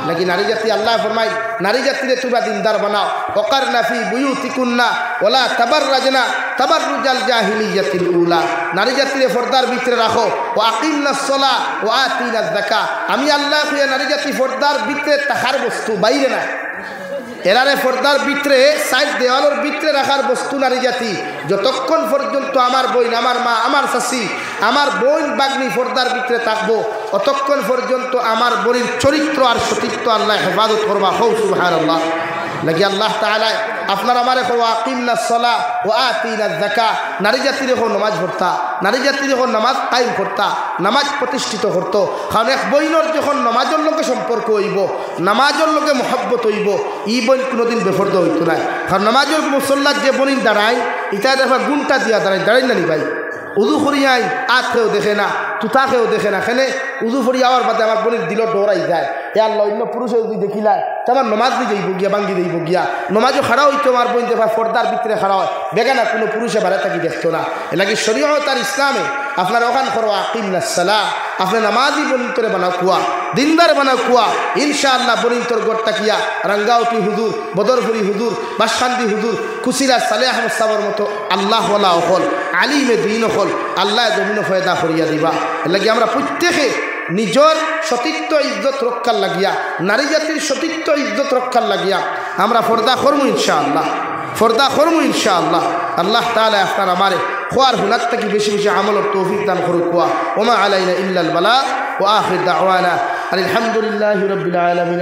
নাকি নারী জাতি আল্লাহ ফরমাই নারী জাতিরে তোমরা দিনদার বানাও। ওয়াকারনা ফি বুয়ুতিকুন্না ওয়ালা তাবাররাজনা তাবাররুজাল জাহিলিয়াতিল উলা। নারী জাতিরে পর্দার ভিতরে রাখো। ও আকিমনাস সালাহ ওয়া আতিনাজ যাকাত। আমি আল্লাহ কইয়া নারী জাতি পর্দার ভিতরে তাহার বস্তু, বাইরে না। এরারে পর্দার ভিতরে সাইড দেওয়ালের ভিতরে রাখার বস্তু নারী জাতি। যতক্ষণ পর্যন্ত আমার বোন, আমার মা, আমার শাশি, আমার বোন বাগ্নি পর্দার ভিতরে থাকবো, অতক্ষণ পর্যন্ত আমার বোনের চরিত্র আর সতীত্ব আল্লাহ হেফাজত করবা। হৌ সুবহানাল্লাহ। লাগি আল্লাহ তাআলা আপনার আমারে কো আকিমনাস সালাহ ওয়া আতিনাজ যাকাত নারী জাতির কো নামাজ পড়তা নারী জাতির কো নামাজ কায়েম করতা নামাজ প্রতিষ্ঠিত করত কারণ এক বইনর যখন নামাজের লগে সম্পর্ক হইব নামাজের লগে মহব্বত হইব ই বইন কোনোদিন বেফরদ হইতো না কারণ নামাজের মুসল্লাত যে বনিন দাঁড়ায় ইটা দেখা গুণটা দিয়া দাঁড়াই না নি ভাই উজু করিয়াই আখেও দেখে না তুতাকেও দেখে না খেলে উজু ফরি আওয়ার বাদে আমার বোনের দিল ডরাই যায় ইয়ার অন্য পুরুষে যদি দেখিলায় তো আমার নমাজ দিয়ে যাইব গিয়া ভাঙ্গি যাইব গিয়া নমাজও খাড়া হইতো আমার বোন দেখা পর্দার ভিতরে খাড়া হয় বেগানা কোনো পুরুষে বাড়ে থাকি দেখতো না এলাকি শরীয়ত আর ইসলামে আপনার ওখান করো আকিমনাস সালাহ আপনার নামাজি বনিতরে বানাও কুয়া দিনদার বানাও কুয়া ইনশাআল্লাহ বনিতর গড়টা কিয়া রাঙ্গাউটি হুজুর বদরপুরি হুজুর বাসখান্দি হুজুর কুসিরা সালেহ আহমদ সাবর মতো আল্লাহওয়ালা হল আলিমে দিন হল আল্লাহ জমিন ফয়দা করিয়া দিবা এলাকি আমরা প্রত্যেকে নিজের সতীত্ব ইজ্জত রক্ষার লাগিয়া নারী জাতির সতীত্ব ইজ্জত রক্ষার লাগিয়া আমরা ফর্দা করবো ইনশাআল্লাহ ফর্দা করবো ইনশাআল্লাহ আল্লাহ তাআলা আপনার আমারে খোয়ার হুনার থেকে বেশি বেশি আমলের তৌফিক দান করুক কোয়া ওমা আলাইনা ইল্লাল বালাগ ওয়া আখির দাওয়ানা আলহামদুলিল্লাহি রাব্বিল আলামিন।